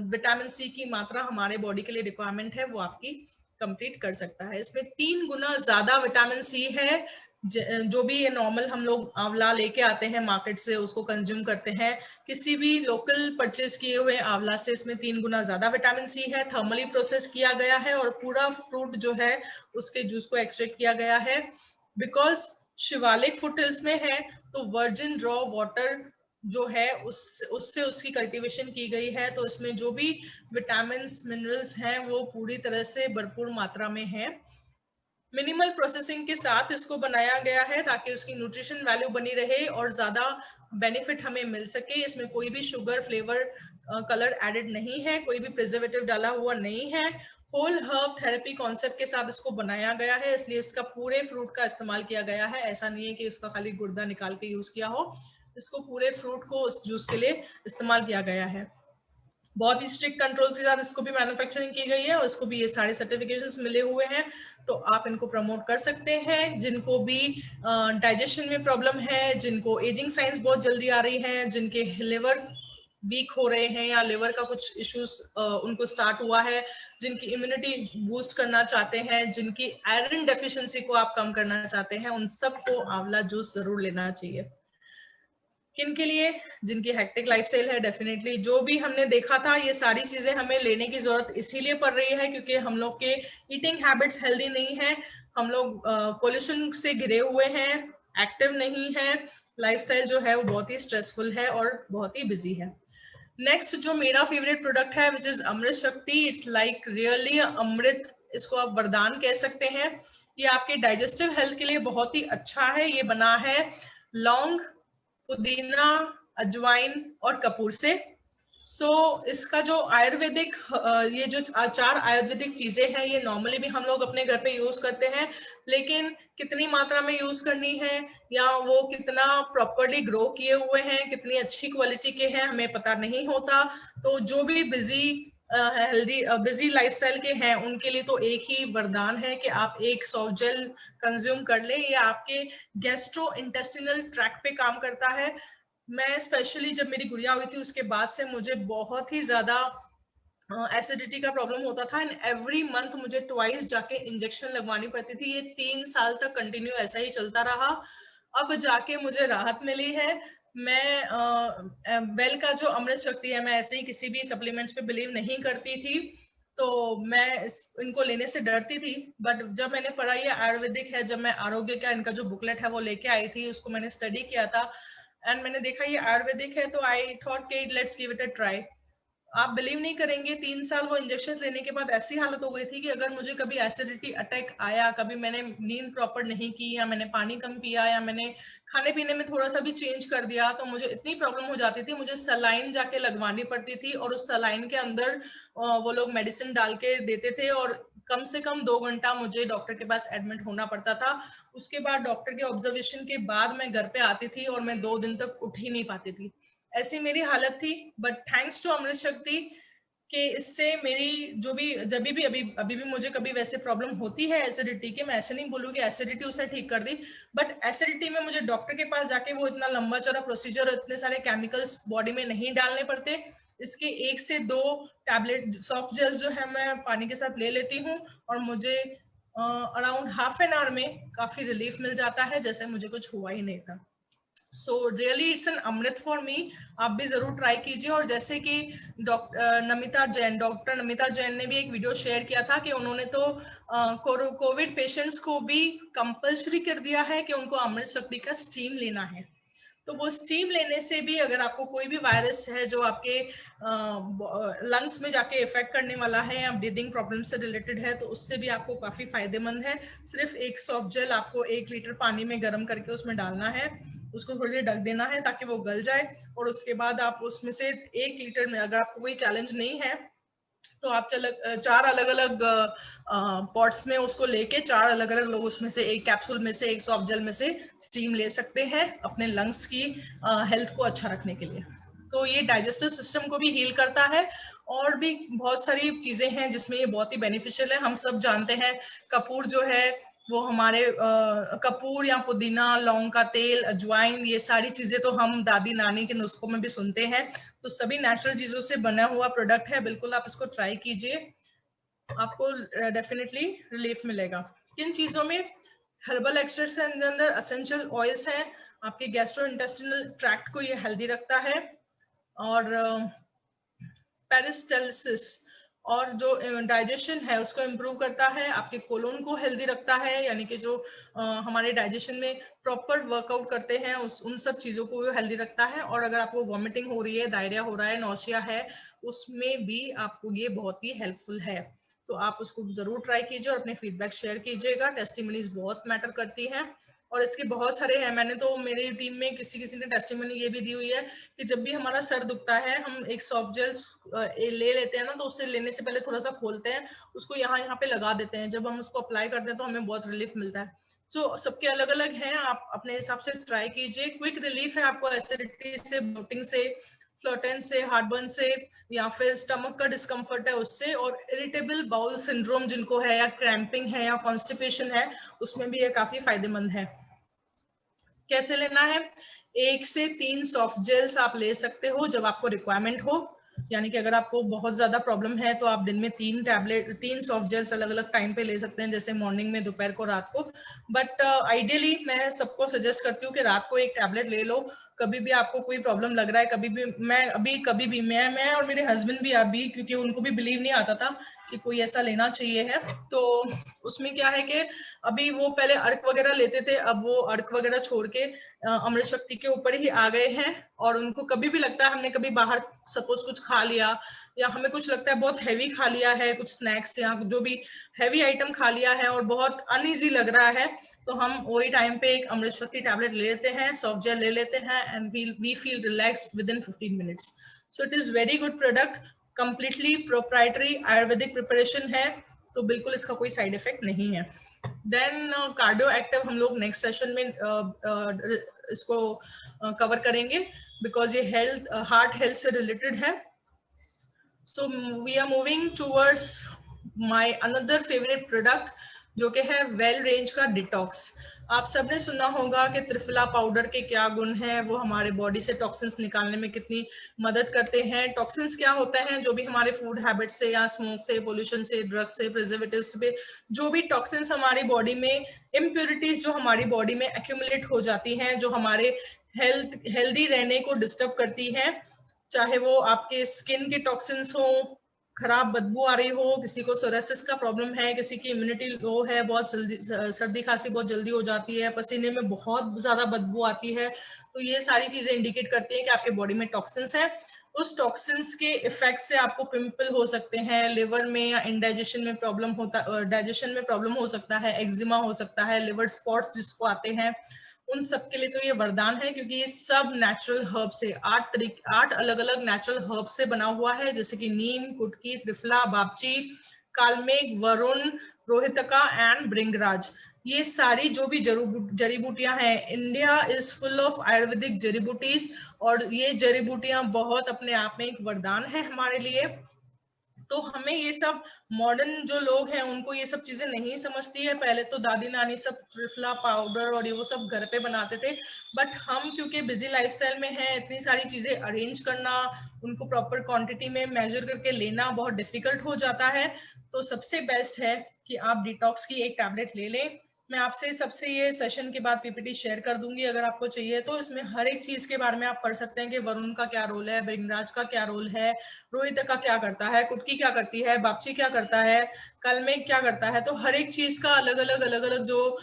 विटामिन सी की मात्रा हमारे बॉडी के लिए रिक्वायरमेंट है, वो आपकी कंप्लीट कर सकता है। इसमें 3 गुना ज्यादा विटामिन सी है। जो भी ये नॉर्मल हम लोग आंवला लेके आते हैं मार्केट से, उसको कंज्यूम करते हैं, किसी भी लोकल परचेज किए हुए आंवला से इसमें 3 गुना ज्यादा विटामिन सी है। थर्मली प्रोसेस किया गया है और पूरा फ्रूट जो है उसके जूस को एक्सट्रैक्ट किया गया है। बिकॉज शिवालिक फुटहिल्स में है, तो वर्जिन रॉ वाटर जो है उससे उसकी कल्टीवेशन की गई है, तो इसमें जो भी विटामिन मिनरल्स हैं वो पूरी तरह से भरपूर मात्रा में है। मिनिमल प्रोसेसिंग के साथ इसको बनाया गया है ताकि उसकी न्यूट्रिशन वैल्यू बनी रहे और ज्यादा बेनिफिट हमें मिल सके। इसमें कोई भी शुगर, फ्लेवर, कलर एडेड नहीं है, कोई भी प्रिजर्वेटिव डाला हुआ नहीं है, होल हर्ब थेरेपी कॉन्सेप्ट के साथ इसको बनाया गया है, इसलिए इसका पूरे फ्रूट का इस्तेमाल किया गया है। ऐसा नहीं है कि उसका खाली गुर्दा निकाल के यूज किया हो, इसको पूरे फ्रूट को उस जूस के लिए इस्तेमाल किया गया है। बहुत ही स्ट्रिक्ट कंट्रोल के साथ इसको भी मैन्युफैक्चरिंग की गई है और इसको भी ये सारे सर्टिफिकेशंस मिले हुए हैं। तो आप इनको प्रमोट कर सकते हैं। जिनको भी डाइजेशन में प्रॉब्लम है, जिनको एजिंग साइंस बहुत जल्दी आ रही है, जिनके लिवर वीक हो रहे हैं या लिवर का कुछ इश्यूज उनको स्टार्ट हुआ है, जिनकी इम्यूनिटी बूस्ट करना चाहते हैं, जिनकी आयरन डेफिशिएंसी को आप कम करना चाहते हैं, उन सबको आंवला जूस जरूर लेना चाहिए। किन के लिए? जिनकी हेक्टिक लाइफस्टाइल है, डेफिनेटली जो भी हमने देखा था, ये सारी चीजें हमें लेने की जरूरत इसीलिए पड़ रही है क्योंकि हम लोग के ईटिंग हैबिट्स हेल्दी नहीं है, हम लोग पोल्यूशन से घिरे हुए हैं, एक्टिव नहीं है, लाइफस्टाइल जो है वो बहुत ही स्ट्रेसफुल है और बहुत ही बिजी है। नेक्स्ट जो मेरा फेवरेट प्रोडक्ट है विच इज अमृत शक्ति, इट्स लाइक रियली अमृत, इसको आप वरदान कह सकते हैं। ये आपके डाइजेस्टिव हेल्थ के लिए बहुत ही अच्छा है। ये बना है लौंग, पुदीना, अजवाइन और कपूर से। इसका जो आयुर्वेदिक ये जो चार आयुर्वेदिक चीजें हैं, ये नॉर्मली भी हम लोग अपने घर पे यूज करते हैं, लेकिन कितनी मात्रा में यूज करनी है या वो कितना प्रॉपरली ग्रो किए हुए हैं, कितनी अच्छी क्वालिटी के हैं, हमें पता नहीं होता। तो जो भी हेल्दी बिजी लाइफस्टाइल के हैं उनके लिए तो एक ही वरदान है कि आप एक सॉफ्ट जेल कंज्यूम कर ले। ये आपके गैस्ट्रो इंटेस्टिनल ट्रैक्ट पे काम करता है। मैं स्पेशली जब मेरी गुड़िया हुई थी उसके बाद से मुझे बहुत ही ज्यादा एसिडिटी का प्रॉब्लम होता था एंड एवरी मंथ मुझे ट्वाइस जाके इंजेक्शन लगवानी पड़ती थी। ये 3 साल तक कंटिन्यू ऐसा ही चलता रहा। अब जाके मुझे राहत मिली है। मैं बेल का जो अमृत शक्ति है, मैं ऐसे ही किसी भी सप्लीमेंट्स पे बिलीव नहीं करती थी, तो मैं इनको लेने से डरती थी। बट जब मैंने पढ़ा ये आयुर्वेदिक है, जब मैं आरोग्य का इनका जो बुकलेट है वो लेके आई थी, उसको मैंने स्टडी किया था एंड मैंने देखा ये आयुर्वेदिक है, तो आई थॉट कि let's give it a try. आप बिलीव नहीं करेंगे, 3 साल वो इंजेक्शन लेने के बाद ऐसी हालत हो गई थी कि अगर मुझे कभी एसिडिटी अटैक आया, कभी मैंने नींद प्रॉपर नहीं की या मैंने पानी कम पिया या मैंने खाने पीने में थोड़ा सा भी चेंज कर दिया, तो मुझे इतनी प्रॉब्लम हो जाती थी, मुझे सलाइन जाके लगवानी पड़ती थी और उस सलाइन के अंदर वो लोग मेडिसिन डाल के देते थे और कम से कम 2 घंटा मुझे डॉक्टर के पास एडमिट होना पड़ता था। उसके बाद डॉक्टर के ऑब्जर्वेशन के बाद मैं घर पे आती थी और मैं 2 दिन तक उठ ही नहीं पाती थी। ऐसी मेरी हालत थी। बट थैंक्स टू अमृत शक्ति कि इससे मेरी जो भी जब भी अभी भी मुझे कभी वैसे प्रॉब्लम होती है एसिडिटी की, मैं ऐसे नहीं बोलूँगी एसिडिटी उसने ठीक कर दी, बट एसिडिटी में मुझे डॉक्टर के पास जाके वो इतना लंबा चौड़ा प्रोसीजर, इतने सारे केमिकल्स बॉडी में नहीं डालने पड़ते। इसके 1 से 2 टैबलेट सॉफ्ट जेल्स जो है मैं पानी के साथ ले लेती हूँ और मुझे अराउंड हाफ एन आवर में काफी रिलीफ मिल जाता है, जैसे मुझे कुछ हुआ ही नहीं था। So really it's an amrit for me. आप भी जरूर ट्राई कीजिए। और जैसे कि डॉक्टर नमिता जैन ने भी एक वीडियो शेयर किया था कि उन्होंने तो कोविड पेशेंट्स को भी कंपल्सरी कर दिया है कि उनको अमृत शक्ति का स्टीम लेना है। तो वो स्टीम लेने से भी अगर आपको कोई भी वायरस है जो आपके लंग्स में जाके इफेक्ट करने वाला है या ब्रीदिंग प्रॉब्लम से रिलेटेड है, तो उससे भी आपको काफी फायदेमंद है। सिर्फ एक सॉफ्ट जेल आपको 1 लीटर पानी में गर्म करके उसमें डालना है, उसको थोड़ी देर ढक देना है ताकि वो गल जाए, और उसके बाद आप उसमें से 1 लीटर में, अगर आपको कोई चैलेंज नहीं है तो आप 4 अलग अलग पॉट्स में उसको लेके 4 अलग अलग लोग उसमें से एक कैप्सूल में से, एक सॉफ्ट जेल में से स्टीम ले सकते हैं अपने लंग्स की हेल्थ को अच्छा रखने के लिए। तो ये डाइजेस्टिव सिस्टम को भी हील करता है और भी बहुत सारी चीजें हैं जिसमें ये बहुत ही बेनिफिशियल है। हम सब जानते हैं कपूर जो है वो हमारे कपूर या पुदीना, लौंग का तेल, अजवाइन, ये सारी चीजें तो हम दादी नानी के नुस्खों में भी सुनते हैं। तो सभी नेचुरल चीजों से बना हुआ प्रोडक्ट है, बिल्कुल आप इसको ट्राई कीजिए, आपको डेफिनेटली रिलीफ मिलेगा। किन चीजों में? हर्बल एक्सट्रैक्ट्स के अंदर एसेंशियल ऑयल्स हैं, आपके गैस्ट्रो इंटेस्टिनल ट्रैक्ट को ये हेल्दी रखता है, और पेरिस्टाल्सिस और जो डाइजेशन है उसको इम्प्रूव करता है, आपके कोलोन को हेल्दी रखता है, यानी कि जो हमारे डाइजेशन में प्रॉपर वर्कआउट करते हैं उन सब चीज़ों को हेल्दी रखता है। और अगर आपको वॉमिटिंग हो रही है, डायरिया हो रहा है, नौसिया है, उसमें भी आपको ये बहुत ही हेल्पफुल है। तो आप उसको जरूर ट्राई कीजिए और अपने फीडबैक शेयर कीजिएगा। टेस्टिमोनीज बहुत मैटर करती है। और इसके बहुत सारे हैं। मैंने तो मेरी टीम में किसी किसी ने टेस्टिमनी ये भी दी हुई है कि जब भी हमारा सर दुखता है हम एक सॉफ्ट जेल ले लेते हैं ना, तो उससे लेने से पहले थोड़ा सा खोलते हैं, उसको यहाँ यहाँ पे लगा देते हैं। जब हम उसको अप्लाई करते हैं तो हमें बहुत रिलीफ मिलता है। सो सबके अलग अलग हैं, आप अपने हिसाब से ट्राई कीजिए। क्विक रिलीफ है आपको एसिडिटी से, ब्लोटिंग से, फ्लोटेन से, हार्टबर्न से, या फिर स्टमक का डिस्कम्फर्ट है उससे, और इरिटेबल बाउल सिंड्रोम जिनको है, या क्रैम्पिंग है, या कॉन्स्टिपेशन है, उसमें भी ये काफी फायदेमंद है। कैसे लेना है? 1 से 3 सॉफ्ट जेल्स आप ले सकते हो जब आपको रिक्वायरमेंट हो, यानी कि अगर आपको बहुत ज्यादा प्रॉब्लम है तो आप दिन में 3 सॉफ्ट जेल्स अलग अलग टाइम पे ले सकते हैं, जैसे मॉर्निंग में, दोपहर को, रात को। बट आइडियली मैं सबको सजेस्ट करती हूँ कि रात को एक टैबलेट ले लो। कभी भी आपको कोई प्रॉब्लम लग रहा है, कभी भी मैं और मेरे हस्बैंड भी अभी, क्योंकि उनको भी बिलीव नहीं आता था कि कोई ऐसा लेना चाहिए है, तो उसमें क्या है कि अभी वो पहले अर्क वगैरह लेते थे, अब वो अर्क वगैरह छोड़ के अमृत शक्ति के ऊपर ही आ गए हैं। और उनको कभी भी लगता है, हमने कभी बाहर सपोज कुछ खा लिया, या हमें कुछ लगता है बहुत हैवी खा लिया है, कुछ स्नैक्स या जो भी हैवी आइटम खा लिया है और बहुत अनईजी लग रहा है, तो हम वही टाइम पे एक अमृत शक्ति टैबलेट ले लेते हैं, सॉफ्ट जेल ले लेते हैं, and we feel relaxed within 15 minutes. So it is very good product, completely proprietary Ayurvedic preparation है, तो बिल्कुल इसका कोई साइड इफेक्ट नहीं है। देन कार्डियो एक्टिव हम लोग नेक्स्ट सेशन में इसको कवर करेंगे, बिकॉज ये हेल्थ, हार्ट हेल्थ से रिलेटेड है। So we are moving towards my another favourite product, जो कि है वेल रेंज का डिटॉक्स। आप सबने सुना होगा कि त्रिफला पाउडर के क्या गुण हैं, वो हमारे बॉडी से टॉक्सिन्स निकालने में कितनी मदद करते हैं। टॉक्सिन्स क्या होते हैं? जो भी हमारे फूड हैबिट से, या स्मोक से, पोल्यूशन से, ड्रग्स से, प्रिजर्वेटिव्स से, जो भी टॉक्सिन्स हमारी बॉडी में, इम्प्योरिटीज जो हमारी बॉडी में एक्यूमुलेट हो जाती हैं, जो हमारे हेल्दी रहने को डिस्टर्ब करती हैं, चाहे वो आपके स्किन के टॉक्सिन्स हो, खराब बदबू आ रही हो, किसी को सोरेसिस का प्रॉब्लम है, किसी की इम्यूनिटी लो है, बहुत जल्दी सर्दी खांसी बहुत जल्दी हो जाती है, पसीने में बहुत ज्यादा बदबू आती है, तो ये सारी चीजें इंडिकेट करती हैं कि आपके बॉडी में टॉक्सिन्स है। उस टॉक्सिन्स के इफेक्ट से आपको पिंपल हो सकते हैं लिवर में, या इंडाइजेशन में प्रॉब्लम होता, डाइजेशन में प्रॉब्लम हो सकता है, एक्जिमा हो सकता है, लिवर स्पॉट्स जिसको आते हैं, उन सब के लिए तो ये वरदान है, क्योंकि ये सब नेचुरल हर्ब से, 8 अलग अलग नेचुरल हर्ब से बना हुआ है, जैसे कि नीम, कुटकी, त्रिफला, बापची, कालमेघ, वरुण, रोहितका एंड भृंगराज। ये सारी जो भी जड़ी बूटियां हैं, India is full of Ayurvedic जड़ी बूटीज, और ये जड़ी बूटियां बहुत अपने आप में एक वरदान है हमारे लिए। तो हमें ये सब, मॉडर्न जो लोग हैं उनको ये सब चीजें नहीं समझती है। पहले तो दादी नानी सब त्रिफला पाउडर और ये वो सब घर पे बनाते थे, बट हम क्योंकि बिजी लाइफस्टाइल में हैं, इतनी सारी चीजें अरेंज करना, उनको प्रॉपर क्वांटिटी में मेजर करके लेना बहुत डिफिकल्ट हो जाता है। तो सबसे बेस्ट है कि आप डिटॉक्स की एक टैबलेट ले लें। मैं आपसे सबसे ये सेशन के बाद पीपीटी शेयर कर दूंगी अगर आपको चाहिए तो। इसमें हर एक चीज के बारे में आप पढ़ सकते हैं कि वरुण का क्या रोल है, भृंगराज का क्या रोल है, रोहित का क्या करता है, कुटकी क्या करती है, बापची क्या करता है, कलमेघ क्या करता है। तो हर एक चीज का अलग अलग जो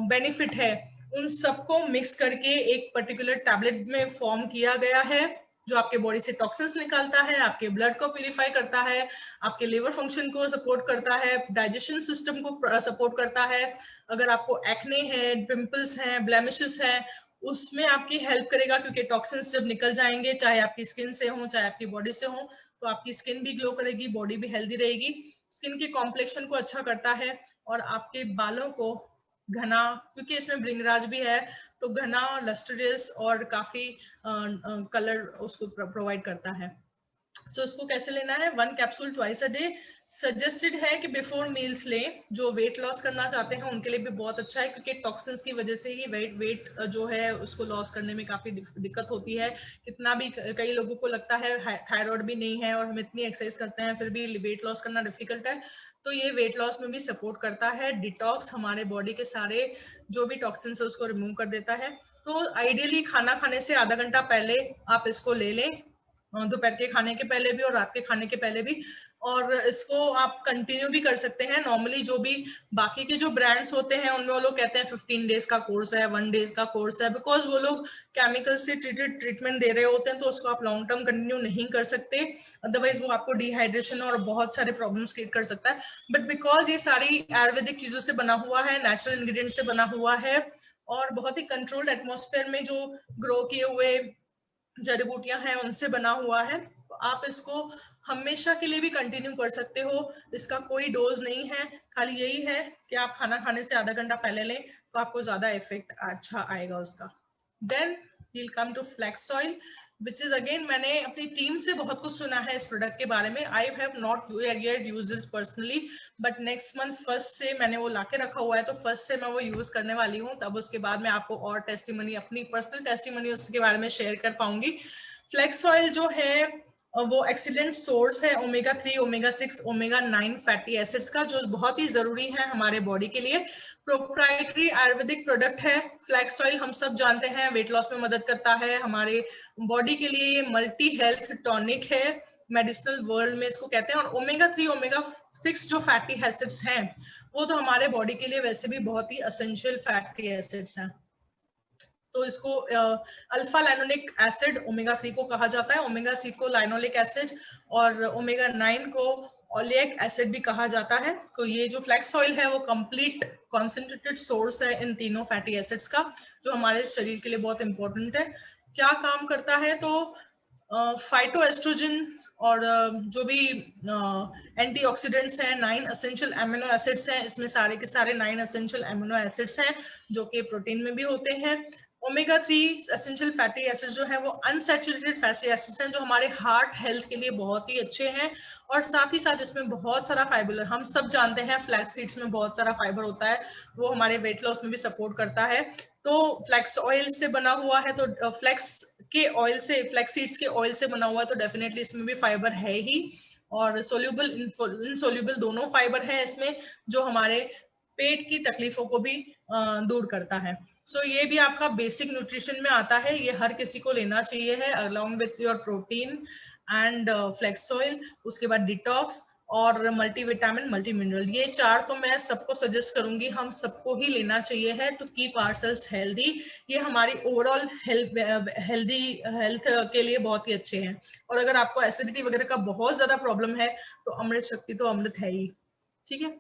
बेनिफिट है, उन सबको मिक्स करके एक पर्टिकुलर टैबलेट में फॉर्म किया गया है, जो आपके बॉडी से टॉक्सिन्स निकालता है, आपके ब्लड को प्यूरिफाई करता है, आपके लिवर फंक्शन को सपोर्ट करता है, डाइजेशन सिस्टम को सपोर्ट करता है। अगर आपको एक्ने है, पिंपल्स हैं, ब्लेमिशेस हैं, उसमें आपकी हेल्प करेगा, क्योंकि टॉक्सिन्स जब निकल जाएंगे, चाहे आपकी स्किन से हो, चाहे आपकी बॉडी से हो, तो आपकी स्किन भी ग्लो करेगी, बॉडी भी हेल्दी रहेगी। स्किन के कॉम्प्लेक्शन को अच्छा करता है, और आपके बालों को घना, क्योंकि इसमें भृंगराज भी है, तो घना, लस्ट्रियस और काफी कलर उसको प्रोवाइड करता है। सो इसको कैसे लेना है? 1 capsule twice a day suggested है कि बिफोर मील्स लें। जो वेट लॉस करना चाहते हैं उनके लिए भी बहुत अच्छा है, क्योंकि टॉक्सिन्स की वजह से ही वेट जो है उसको लॉस करने में काफी दिक्कत होती है। कितना भी, कई लोगों को लगता है थायराइड भी नहीं है और हम इतनी एक्सरसाइज करते हैं फिर भी वेट लॉस करना डिफिकल्ट है, तो ये वेट लॉस में भी सपोर्ट करता है। डिटॉक्स हमारे बॉडी के सारे जो भी टॉक्सिन्स है उसको रिमूव कर देता है। तो आइडियली खाना खाने से आधा घंटा पहले आप इसको ले लें, दोपहर के खाने के पहले भी और रात के खाने के पहले भी, और इसको आप कंटिन्यू भी कर सकते हैं। नॉर्मली जो भी बाकी के जो ब्रांड्स होते हैं उनमें वो लोग कहते हैं 15 डेज का कोर्स है, 1 डेज का कोर्स है, बिकॉज वो लोग केमिकल से ट्रीटमेंट दे रहे होते हैं, तो उसको आप लॉन्ग टर्म कंटिन्यू नहीं कर सकते, अदरवाइज वो आपको डिहाइड्रेशन और बहुत सारे प्रॉब्लम्स क्रिएट कर सकता है। बट बिकॉज ये सारी आयुर्वेदिक चीजों से बना हुआ है, नेचुरल इंग्रेडिएंट से बना हुआ है, और बहुत ही कंट्रोल्ड एटमॉस्फेयर में जो ग्रो किए हुए जड़ी बूटियां हैं उनसे बना हुआ है। तो आप इसको हमेशा के लिए भी कंटिन्यू कर सकते हो, इसका कोई डोज नहीं है, खाली यही है कि आप खाना खाने से आधा घंटा पहले लें तो आपको ज्यादा इफेक्ट अच्छा आएगा उसका। Then we'll come to flax oil which is again, मैंने अपनी टीम से बहुत कुछ सुना है इस प्रोडक्ट के बारे में। I have not yet used it personally, but next month first से मैंने वो लाके रखा हुआ है, तो फर्स्ट से मैं वो यूज करने वाली हूँ। तब उसके बाद मैं आपको और टेस्टिमनी, अपनी पर्सनल टेस्टिमनी उसके बारे में शेयर कर पाऊंगी। फ्लेक्स ऑयल जो है वो एक्सीलेंट सोर्स है omega 3, omega 6, omega 9 fatty acids का, जो बहुत ही जरूरी है हमारे बॉडी के लिए। प्रोप्राइटरी आयुर्वेदिक प्रोडक्ट है फ्लैक्स ऑयल, हम सब जानते हैं वेट लॉस में मदद करता है, हमारे बॉडी के लिए मल्टी हेल्थ टॉनिक है, मेडिसिनल वर्ल्ड में इसको कहते हैं। और ओमेगा 3, ओमेगा 6 जो फैटी एसिड्स हैं वो तो हमारे बॉडी के लिए वैसे भी बहुत ही एसेंशियल फैटी एसिड्स हैं। तो इसको अल्फा लाइनोलिक एसिड ओमेगा 3 को कहा जाता है, ओमेगा 6 को लाइनोलिक एसिड और ओमेगा 9 को ओलिक एसिड भी कहा जाता है। तो ये जो फ्लैक्स ऑयल है वो कंप्लीट कॉन्सेंट्रेटेड सोर्स है इन तीनों फैटी एसिड्स का, जो हमारे शरीर के लिए बहुत इंपॉर्टेंट है। क्या काम करता है, तो फाइटो एस्ट्रोजन और जो भी एंटीऑक्सीडेंट्स हैं, 9 एसेंशियल एमिनो एसिड्स हैं, इसमें सारे के सारे 9 एसेंशियल एमिनो एसिड्स हैं जो कि प्रोटीन में भी होते हैं। ओमेगा 3 एसेंशियल फैटी एसिड्स जो है वो अनसैचुरेटेड फैटी एसिड्स हैं, जो हमारे हार्ट हेल्थ के लिए बहुत ही अच्छे हैं। और साथ ही साथ इसमें बहुत सारा फाइबर, हम सब जानते हैं फ्लैक्स सीड्स में बहुत सारा फाइबर होता है, वो हमारे वेट लॉस में भी सपोर्ट करता है। तो फ्लैक्स ऑयल से बना हुआ है, तो फ्लैक्स के ऑयल से, फ्लैक्स सीड्स के ऑयल से बना हुआ है, तो डेफिनेटली इसमें भी फाइबर है ही। और सोल्यूबल इनसोल्यूबल दोनों फाइबर है इसमें, जो हमारे पेट की तकलीफों को भी दूर करता है। सो ये भी आपका बेसिक न्यूट्रिशन में आता है, ये हर किसी को लेना चाहिए है along with your protein and flax oil. उसके बाद डिटॉक्स और मल्टीविटामिन, मल्टी मिनरल, ये 4 तो मैं सबको सजेस्ट करूंगी, हम सबको ही लेना चाहिए है टू कीप आवरसेल्व्स हेल्दी। ये हमारी ओवरऑल हेल्दी हेल्थ के लिए बहुत ही अच्छे हैं। और अगर आपको एसिडिटी वगैरह का बहुत ज्यादा प्रॉब्लम है तो अमृत शक्ति तो अमृत है ही, ठीक है।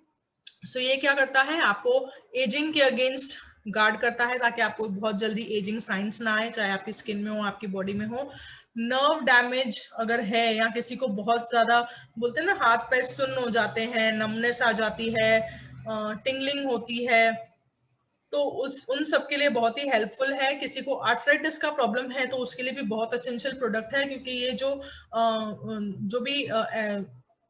सो ये क्या करता है, आपको एजिंग के अगेंस्ट गार्ड करता है, ताकि आपको बहुत जल्दी एजिंग साइंस ना आए, चाहे आपकी स्किन में हो, आपकी बॉडी में हो। नर्व डैमेज अगर है, या किसी को बहुत ज्यादा बोलते हैं ना हाथ पैर सुन्न हो जाते हैं, नमनेस आ जाती है, टिंगलिंग होती है, तो उन सब के लिए बहुत ही हेल्पफुल है। किसी को आर्थराइटिस का प्रॉब्लम है तो उसके लिए भी बहुत एसेंशियल प्रोडक्ट है, क्योंकि ये जो भी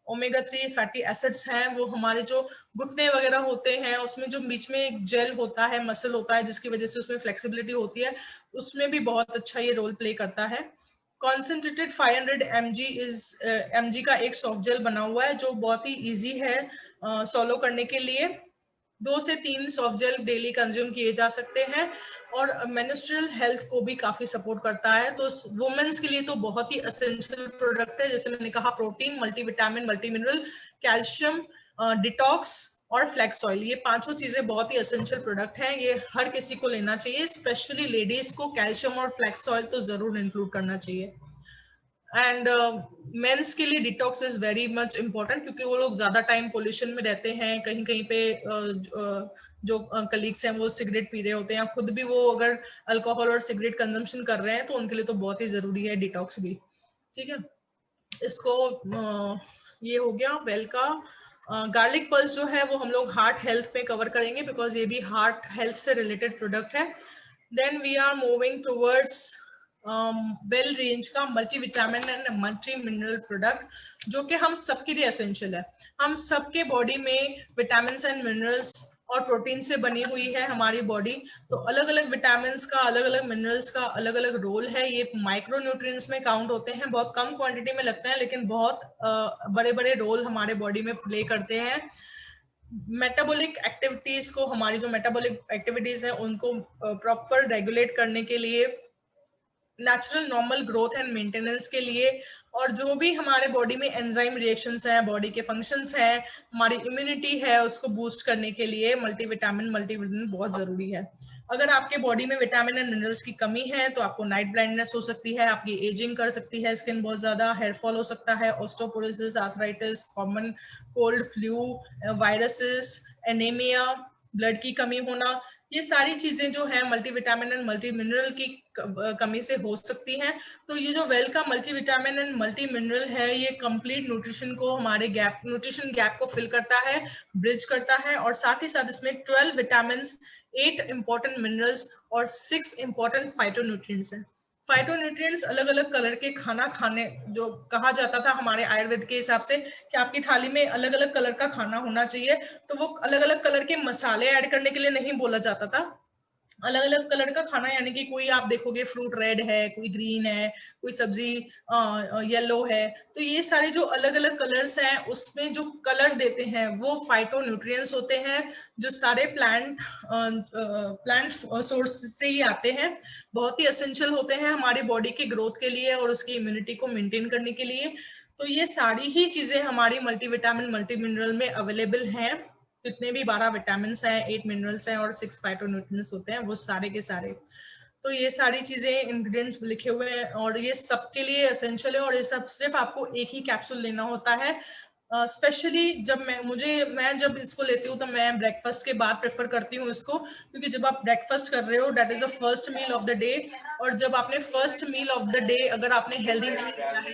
ओमेगा 3 फैटी एसिड्स हैं वो हमारे जो घुटने वगैरह होते हैं उसमें जो बीच में एक जेल होता है, मसल होता है, जिसकी वजह से उसमें फ्लेक्सिबिलिटी होती है, उसमें भी बहुत अच्छा ये रोल प्ले करता है। कॉन्सेंट्रेटेड 500 mg का एक सॉफ्ट जेल बना हुआ है, जो बहुत ही इजी है सॉलो करने के लिए। 2 से 3 सॉफ्ट जेल डेली कंज्यूम किए जा सकते हैं, और मेंस्ट्रुअल हेल्थ को भी काफी सपोर्ट करता है। तो वुमेन्स के लिए तो बहुत ही एसेंशियल प्रोडक्ट है, जैसे मैंने कहा protein, multivitamin, multi mineral, calcium, detox और फ्लैक्स ऑयल, ये 5 चीजें बहुत ही एसेंशियल प्रोडक्ट हैं, ये हर किसी को लेना चाहिए। स्पेशली लेडीज को कैल्शियम और फ्लैक्स ऑयल तो जरूर इंक्लूड करना चाहिए। एंड मेंस के लिए detox is very much important, क्योंकि वो लोग ज्यादा टाइम पोल्यूशन में रहते हैं, कहीं कहीं पे जो कलीग्स हैं वो सिगरेट पी रहे होते हैं, या खुद भी वो अगर अल्कोहल और सिगरेट कंजम्पशन कर रहे हैं, तो उनके लिए तो बहुत ही जरूरी है डिटॉक्स भी, ठीक है। इसको ये हो गया वेल का। गार्लिक पल्स जो है वो हम लोग हार्ट हेल्थ पे कवर करेंगे, बिकॉज ये भी हार्ट हेल्थ से रिलेटेड प्रोडक्ट है। Then we are moving towards well range का multivitamin and multi mineral product, जो कि हम सबके लिए एसेंशियल है। हम सबके बॉडी में विटामिन एंड मिनरल्स और प्रोटीन से बनी हुई है हमारी बॉडी, तो अलग अलग विटामिन का, अलग अलग मिनरल्स का अलग अलग रोल है। ये माइक्रो न्यूट्रिएंट्स में काउंट होते हैं, बहुत कम क्वांटिटी में लगते हैं, लेकिन बहुत बड़े बड़े रोल हमारे बॉडी में प्ले करते हैं। मेटाबॉलिक एक्टिविटीज को, हमारी जो मेटाबॉलिक एक्टिविटीज है उनको प्रॉपर रेगुलेट करने के लिए, natural normal growth and maintenance के लिए, और जो भी हमारे बॉडी में एंजाइम रिएक्शंस हैं, बॉडी के फंक्शंस हैं, हमारी इम्यूनिटी है, उसको बूस्ट करने के लिए मल्टीविटामिन, मल्टीविटामिन बहुत जरूरी है। अगर आपके बॉडी में विटामिन एंड मिनरल्स की कमी है तो आपको नाइट ब्लाइंडनेस हो सकती है, आपकी एजिंग कर सकती है, स्किन बहुत ज्यादा, हेयर फॉल हो सकता है, osteoporosis, arthritis, common cold, flu, viruses, anaemia, blood की कमी होना, ये सारी चीजें जो है मल्टीविटामिन एंड मल्टी मिनरल की कमी से हो सकती हैं। तो ये जो वेल का मल्टीविटामिन एंड मल्टी मिनरल है, ये कंप्लीट न्यूट्रिशन को, हमारे न्यूट्रिशन गैप को फिल करता है, ब्रिज करता है, और साथ ही साथ इसमें 12 विटामिन, 8 इंपॉर्टेंट मिनरल्स और 6 इंपॉर्टेंट फाइटोन्यूट्रिएंट्स हैं। फाइटोन्यूट्रिएंट्स अलग अलग कलर के खाना खाने, जो कहा जाता था हमारे आयुर्वेद के हिसाब से कि आपकी थाली में अलग अलग कलर का खाना होना चाहिए, तो वो अलग अलग कलर के मसाले ऐड करने के लिए नहीं बोला जाता था। अलग अलग कलर का खाना, यानी कि कोई आप देखोगे फ्रूट रेड है, कोई ग्रीन है, कोई सब्जी येलो है, तो ये सारे जो अलग अलग कलर्स हैं उसमें जो कलर देते हैं वो फाइटोन्यूट्रिएंट्स होते हैं, जो सारे प्लांट सोर्स से ही आते हैं, बहुत ही एसेंशियल होते हैं हमारी बॉडी के ग्रोथ के लिए और उसकी इम्यूनिटी को मेंटेन करने के लिए। तो ये सारी ही चीजें हमारी मल्टीविटामिन मल्टी मिनरल में अवेलेबल हैं। जितने भी 12 विटामिन हैं, 8 मिनरल्स हैं और 6 फाइटोन्यूट्रिएंट्स होते हैं, वो सारे के सारे। तो ये सारी चीजें इंग्रेडिएंट्स लिखे हुए हैं और ये सबके लिए एसेंशियल है, और ये सब सिर्फ आपको एक ही कैप्सूल लेना होता है। स्पेशली जब मैं जब इसको लेती हूँ तो मैं ब्रेकफास्ट के बाद प्रेफर करती हूँ इसको, क्योंकि जब आप ब्रेकफास्ट कर रहे हो that is the first meal of the day, और जब आपने first meal of the day अगर आपने हेल्दी नहीं किया है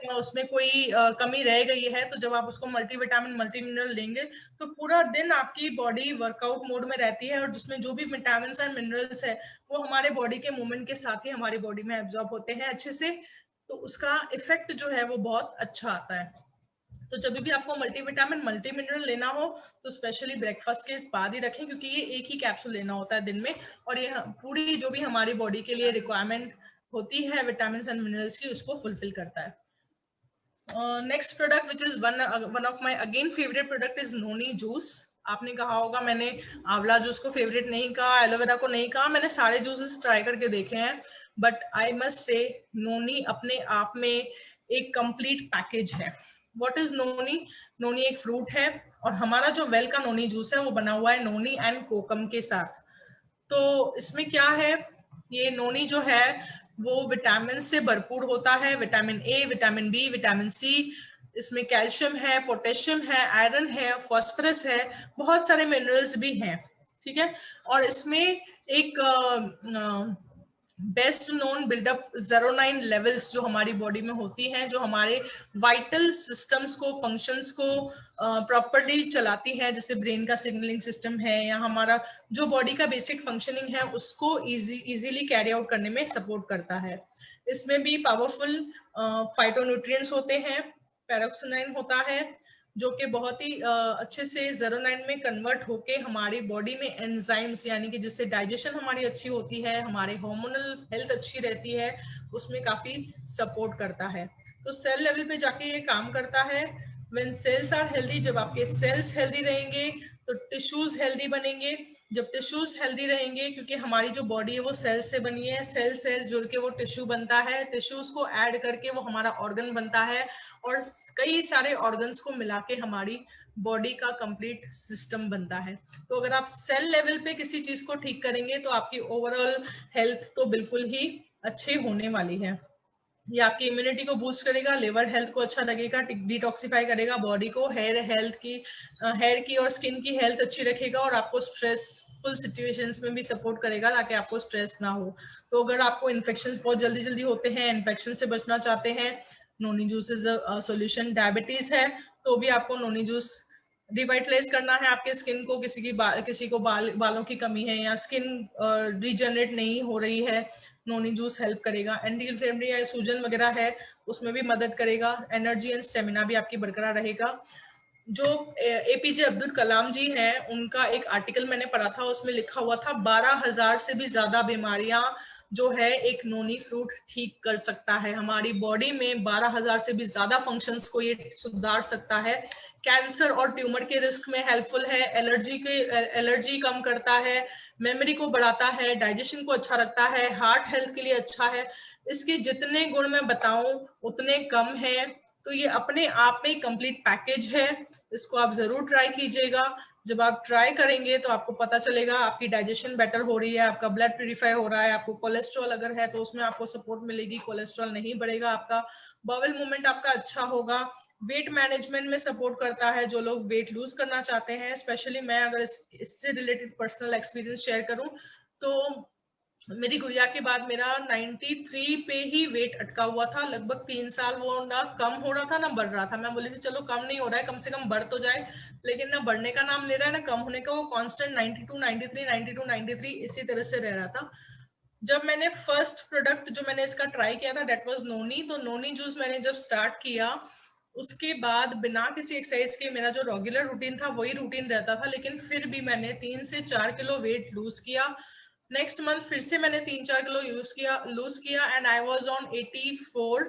या उसमें कोई कमी रह गई है, तो जब आप उसको मल्टीविटामिन मल्टी मिनरल लेंगे तो पूरा दिन आपकी बॉडी वर्कआउट मोड में रहती है, और जिसमें जो भी विटामिन एंड मिनरल्स है वो हमारे बॉडी के मूवमेंट के साथ ही हमारी बॉडी में एब्जॉर्ब होते हैं अच्छे से, तो उसका इफेक्ट जो है वो बहुत अच्छा आता है। तो जब भी आपको मल्टीविटामिन मल्टी मिनरल लेना हो तो स्पेशली ब्रेकफास्ट के बाद ही रखें, क्योंकि ये एक ही कैप्सूल लेना होता है दिन में, और ये पूरी जो भी हमारी बॉडी के लिए रिक्वायरमेंट होती है विटामिन एंड मिनरल्स की, उसको फुलफिल करता है। Next product which is one of my again favourite product is noni juice. आपने कहा होगा मैंने आंवला जूस को फेवरेट नहीं कहा, एलोवेरा को नहीं कहा, मैंने सारे जूसेस ट्राई करके देखे हैं, बट आई मस्ट से नोनी अपने आप में एक कंप्लीट पैकेज है। व्हाट इज नोनी? नोनी एक फ्रूट है, और हमारा जो वेल का नोनी जूस है वो बना हुआ है नोनी एंड कोकम के साथ। तो इसमें क्या है, ये नोनी जो है वो विटामिन से भरपूर होता है, vitamin A, vitamin B, vitamin C, इसमें कैल्शियम है, पोटेशियम है, आयरन है, फास्फोरस है, बहुत सारे मिनरल्स भी हैं, ठीक है। और इसमें एक बेस्ट नोन बिल्डअप 09 लेवल्स जो हमारी बॉडी में होती हैं, जो हमारे वाइटल सिस्टम्स को, फंक्शंस को प्रॉपर्ली चलाती है, जैसे ब्रेन का सिग्नलिंग सिस्टम है या हमारा जो बॉडी का बेसिक फंक्शनिंग है उसको इजीली कैरी आउट करने में सपोर्ट करता है। इसमें भी पावरफुल फाइटोन्यूट्रिएंट्स होते हैं, पैरोक्सिनाइन होता है जो कि बहुत ही अच्छे से 09 में कन्वर्ट होके हमारी बॉडी में एंजाइम्स, यानी कि जिससे डाइजेशन हमारी अच्छी होती है, हमारे हार्मोनल हेल्थ अच्छी रहती है, उसमें काफी सपोर्ट करता है। तो सेल लेवल पे जाके ये काम करता है। व्हेन सेल्स आर हेल्दी, जब आपके सेल्स हेल्दी रहेंगे तो टिश्यूज हेल्दी बनेंगे। जब टिश्यूज हेल्दी रहेंगे, क्योंकि हमारी जो बॉडी है वो सेल से बनी है, सेल सेल जुड़ के वो टिश्यू बनता है, टिश्यूज को ऐड करके वो हमारा ऑर्गन बनता है, और कई सारे ऑर्गन्स को मिला के हमारी बॉडी का कंप्लीट सिस्टम बनता है। तो अगर आप सेल लेवल पे किसी चीज को ठीक करेंगे तो आपकी ओवरऑल हेल्थ तो बिल्कुल ही अच्छी होने वाली है। ये आपकी इम्यूनिटी को बूस्ट करेगा, लिवर हेल्थ को अच्छा लगेगा, डिटॉक्सिफाई करेगा बॉडी को, हेयर की और स्किन की हेल्थ अच्छी रखेगा, और आपको स्ट्रेसफुल सिचुएशंस में भी सपोर्ट करेगा ताकि आपको स्ट्रेस ना हो। तो अगर आपको इन्फेक्शंस बहुत जल्दी जल्दी होते हैं, इन्फेक्शन से बचना चाहते हैं, noni juice is a solution. Diabetes है तो भी आपको नोनी जूस रिवाइटलाइज करना है आपके स्किन को, किसी को बालों की कमी है या स्किन रीजनरेट नहीं हो रही है, नोनी जूस हेल्प करेगा। एंटी इन्फ्लेमेटरी या सूजन वगैरह है उसमें भी मदद करेगा, एनर्जी एंड स्टेमिना भी आपकी बरकरार रहेगा। जो एपीजे अब्दुल कलाम जी हैं, उनका एक आर्टिकल मैंने पढ़ा था, उसमें लिखा हुआ था 12,000 से भी ज्यादा बीमारियां जो है एक नोनी फ्रूट ठीक कर सकता है। हमारी बॉडी में 12,000 से भी ज्यादा फंक्शंस को ये सुधार सकता है। कैंसर और ट्यूमर के रिस्क में हेल्पफुल है, एलर्जी कम करता है, मेमोरी को बढ़ाता है, डाइजेशन को अच्छा रखता है, हार्ट हेल्थ के लिए अच्छा है। इसके जितने गुण मैं बताऊं उतने कम है। तो ये अपने आप में कंप्लीट पैकेज है, इसको आप जरूर ट्राई कीजिएगा। जब आप ट्राई करेंगे तो आपको पता चलेगा आपकी डाइजेशन बेटर हो रही है, आपका ब्लड प्यूरिफाई हो रहा है, आपको कोलेस्ट्रॉल अगर है तो उसमें आपको सपोर्ट मिलेगी, कोलेस्ट्रॉल नहीं बढ़ेगा, आपका बाउल मूवमेंट आपका अच्छा होगा, वेट मैनेजमेंट में सपोर्ट करता है, जो लोग वेट लूज करना चाहते हैं। स्पेशली मैं अगर इससे रिलेटेड पर्सनल एक्सपीरियंस शेयर करूं तो मेरी गुड़िया के बाद मेरा 93 पे ही वेट अटका हुआ था। लगभग 3 साल वो ना कम हो रहा था ना बढ़ रहा था। मैं बोली थी चलो कम नहीं हो रहा है, कम से कम बढ़ तो जाए, लेकिन ना बढ़ने का नाम ले रहा है ना कम होने का। वो कांस्टेंट 92 93 92 93 इसी तरह से रह रहा था। जब मैंने फर्स्ट प्रोडक्ट जो मैंने इसका ट्राई किया था डेट वाज नोनी। तो नोनी जूस मैंने जब स्टार्ट किया उसके बाद बिना किसी एक्सरसाइज के मेरा जो रेगुलर रूटीन था वही रूटीन रहता था, लेकिन फिर भी मैंने 3 से 4 किलो वेट लूज किया। नेक्स्ट मंथ फिर से मैंने 3-4 किलो लूज किया and I was on 84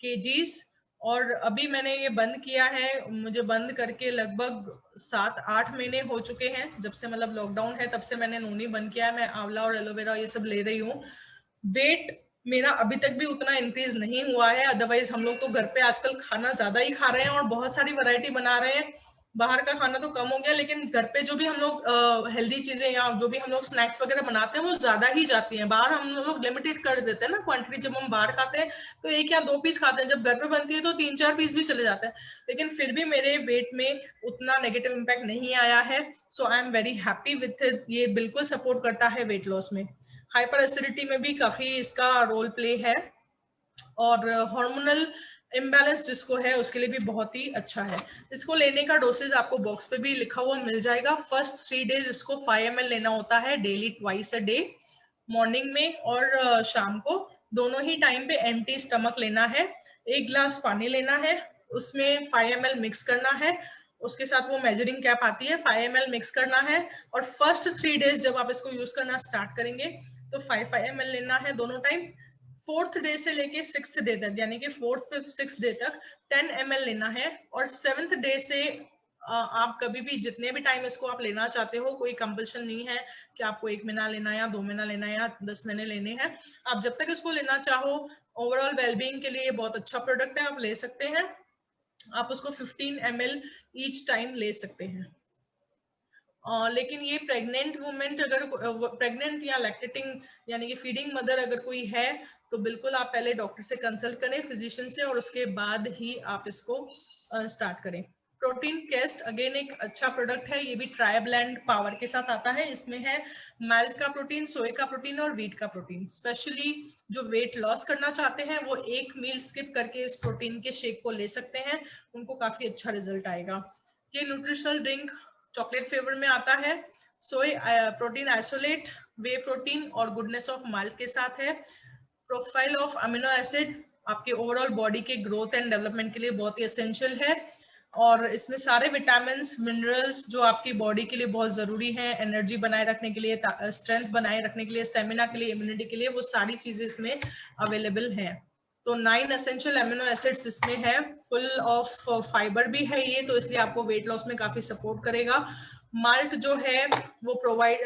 KGs. और अभी मैंने ये बंद किया है, मुझे बंद करके लगभग 7-8 महीने हो चुके हैं। जब से मतलब लॉकडाउन है तब से मैंने नूनी बंद किया है। मैं आंवला और एलोवेरा ये सब ले रही हूँ। वेट मेरा अभी तक भी उतना इंक्रीज नहीं हुआ है। अदरवाइज हम लोग तो घर पे आजकल खाना ज्यादा ही खा रहे हैं और बहुत सारी वैरायटी बना रहे हैं। बाहर का खाना तो कम हो गया, लेकिन घर पे जो भी हम लोग हेल्दी चीजें या जो भी हम लोग स्नैक्स वगैरह बनाते हैं वो ज्यादा ही जाती हैं। बाहर हम लोग लिमिटेड कर देते हैं ना क्वांटिटी। जब हम बाहर खाते हैं तो 1 या 2 पीस खाते हैं, जब घर पे बनती है तो 3-4 पीस भी चले जाते हैं। लेकिन फिर भी मेरे वेट में उतना नेगेटिव इम्पैक्ट नहीं आया है। So I am very happy with it. ये बिल्कुल सपोर्ट करता है वेट लॉस में। हाइपर एसिडिटी में भी काफी इसका रोल प्ले है, और हार्मोनल इम्बैलेंस जिसको है उसके लिए भी बहुत ही अच्छा है। इसको लेने का डोसेज आपको बॉक्स पे भी लिखा हुआ मिल जाएगा। फर्स्ट 3 डेज इसको 5 ml लेना होता है daily, twice a day, morning में और शाम को, दोनों ही टाइम पे एम्प्टी स्टमक लेना है। 1 गिलास पानी लेना है, उसमें 5 ml मिक्स करना है। उसके साथ वो मेजरिंग कैप आती है, 5 ml मिक्स करना है। और फर्स्ट 3 डेज जब आप इसको यूज करना स्टार्ट करेंगे तो 5 ml लेना है दोनों टाइम। 4th डे से लेके 6th डे तक, यानी कि 4th 5th 6th डे तक 10 ml लेना है। और 7th डे से आप कभी भी जितने भी टाइम इसको आप लेना चाहते हो, कोई कंपल्शन नहीं है कि आपको 1 महीना लेना है या 2 महीना लेना है या 10 महीने लेने हैं। आप जब तक इसको लेना चाहो, ओवरऑल वेलबींग के लिए बहुत अच्छा प्रोडक्ट है, आप ले सकते हैं। आप उसको 15 ml ईच टाइम ले सकते हैं। लेकिन ये प्रेग्नेंट वुमेन अगर प्रेग्नेंट या लैक्टेटिंग यानी कि फीडिंग मदर अगर कोई है तो बिल्कुल आप पहले डॉक्टर से कंसल्ट करें, फिजिशियन से, और उसके बाद ही आप इसको स्टार्ट करें। प्रोटीन केस्ट अगेन एक अच्छा प्रोडक्ट है। ये भी ट्राई ब्लेंड पावर के साथ आता है। इसमें है मिल्क का प्रोटीन, सोया का प्रोटीन और व्हीट का प्रोटीन। स्पेशली जो वेट लॉस करना चाहते हैं वो एक मील स्किप करके इस प्रोटीन के शेक को ले सकते हैं, उनको काफी अच्छा रिजल्ट आएगा। ये न्यूट्रिशनल ड्रिंक चॉकलेट फ्लेवर में आता है। सोय प्रोटीन आइसोलेट, वे प्रोटीन और गुडनेस ऑफ माल्ट के साथ है। प्रोफाइल ऑफ अमीनो एसिड आपके ओवरऑल बॉडी के ग्रोथ एंड डेवलपमेंट के लिए बहुत ही एसेंशियल है। और इसमें सारे विटामिन मिनरल्स जो आपकी बॉडी के लिए बहुत जरूरी है, एनर्जी बनाए रखने के लिए, स्ट्रेंथ बनाए रखने के लिए, स्टेमिना के लिए, इम्यूनिटी के लिए, वो सारी चीजें इसमें अवेलेबल हैं। तो 9 एसेंशियल एमिनो एसिड्स इसमें है। फुल ऑफ फाइबर भी है ये, तो इसलिए आपको वेट लॉस में काफी सपोर्ट करेगा। माल्ट जो है वो provide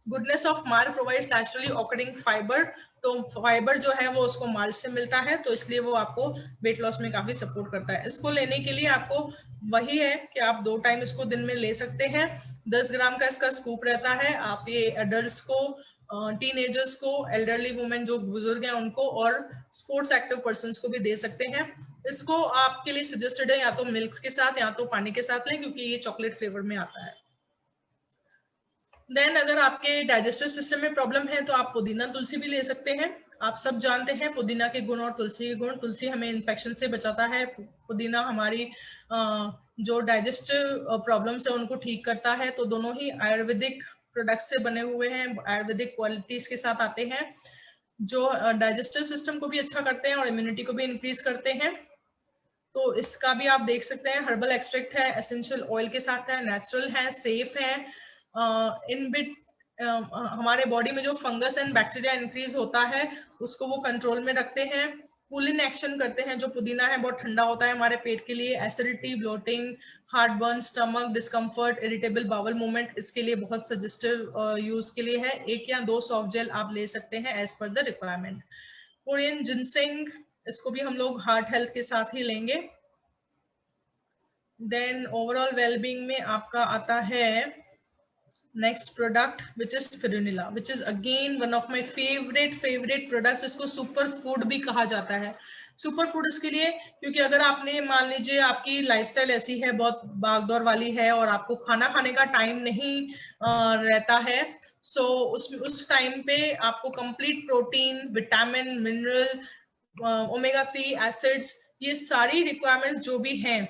goodness of malt provides naturally occurring fibre. तो फाइबर जो है वो उसको माल्ट से मिलता है, तो इसलिए वो आपको वेट लॉस में काफी सपोर्ट करता है। इसको लेने के लिए आपको वही है कि आप 2 टाइम इसको दिन में ले सकते हैं। 10 ग्राम का इसका स्कूप रहता है। आप ये एडल्ट्स को, टीनेजर्स को, एल्डरली वुमेन जो बुजुर्ग हैं उनको, और स्पोर्ट्स एक्टिव पर्संस को भी दे सकते हैं। इसको आपके लिए सजेस्टेड है या तो मिल्क के साथ या तो पानी के साथ लें, क्योंकि ये चॉकलेट फ्लेवर में आता है। देन अगर आपके डाइजेस्टिव सिस्टम में प्रॉब्लम है तो आप पुदीना तुलसी भी ले सकते हैं। आप सब जानते हैं पुदीना के गुण और तुलसी के गुण। तुलसी हमें इन्फेक्शन से बचाता है, पुदीना हमारी जो डाइजेस्टिव प्रॉब्लम्स है उनको ठीक करता है। तो दोनों ही आयुर्वेदिक प्रोडक्ट्स से बने हुए हैं, आयुर्वेदिक क्वालिटीज के साथ आते हैं, जो डाइजेस्टिव सिस्टम को भी अच्छा करते हैं और इम्यूनिटी को भी इंक्रीज करते हैं। तो इसका भी आप देख सकते हैं, हर्बल एक्सट्रैक्ट है, एसेंशियल ऑयल के साथ है, नेचुरल है, सेफ है। इन बिट हमारे बॉडी में जो फंगस एंड बैक्टीरिया इंक्रीज होता है उसको वो कंट्रोल में रखते हैं। कूलिंग एक्शन करते हैं। जो पुदीना है बहुत ठंडा होता है हमारे पेट के लिए। Acidity, bloating, heart burn, stomach discomfort, irritable bowel movement, इसके लिए बहुत सजेस्टिव यूज के लिए है। 1 या 2 सॉफ्ट जेल आप ले सकते हैं as per the requirement. Korean ginseng, इसको भी हम लोग हार्ट हेल्थ के साथ ही लेंगे। देन ओवरऑल वेलबींग में आपका आता है next product which is spirulina, which is again one of my favourite products. इसको सुपर फूड भी कहा जाता है। सुपर फूड इसके लिए क्योंकि अगर आपने मान लीजिए आपकी लाइफस्टाइल ऐसी है, बहुत भागदौड़ वाली है और आपको खाना खाने का टाइम नहीं रहता है, सो उस टाइम पे आपको complete protein, vitamin, mineral, omega 3 acids, ये सारी रिक्वायरमेंट जो भी हैं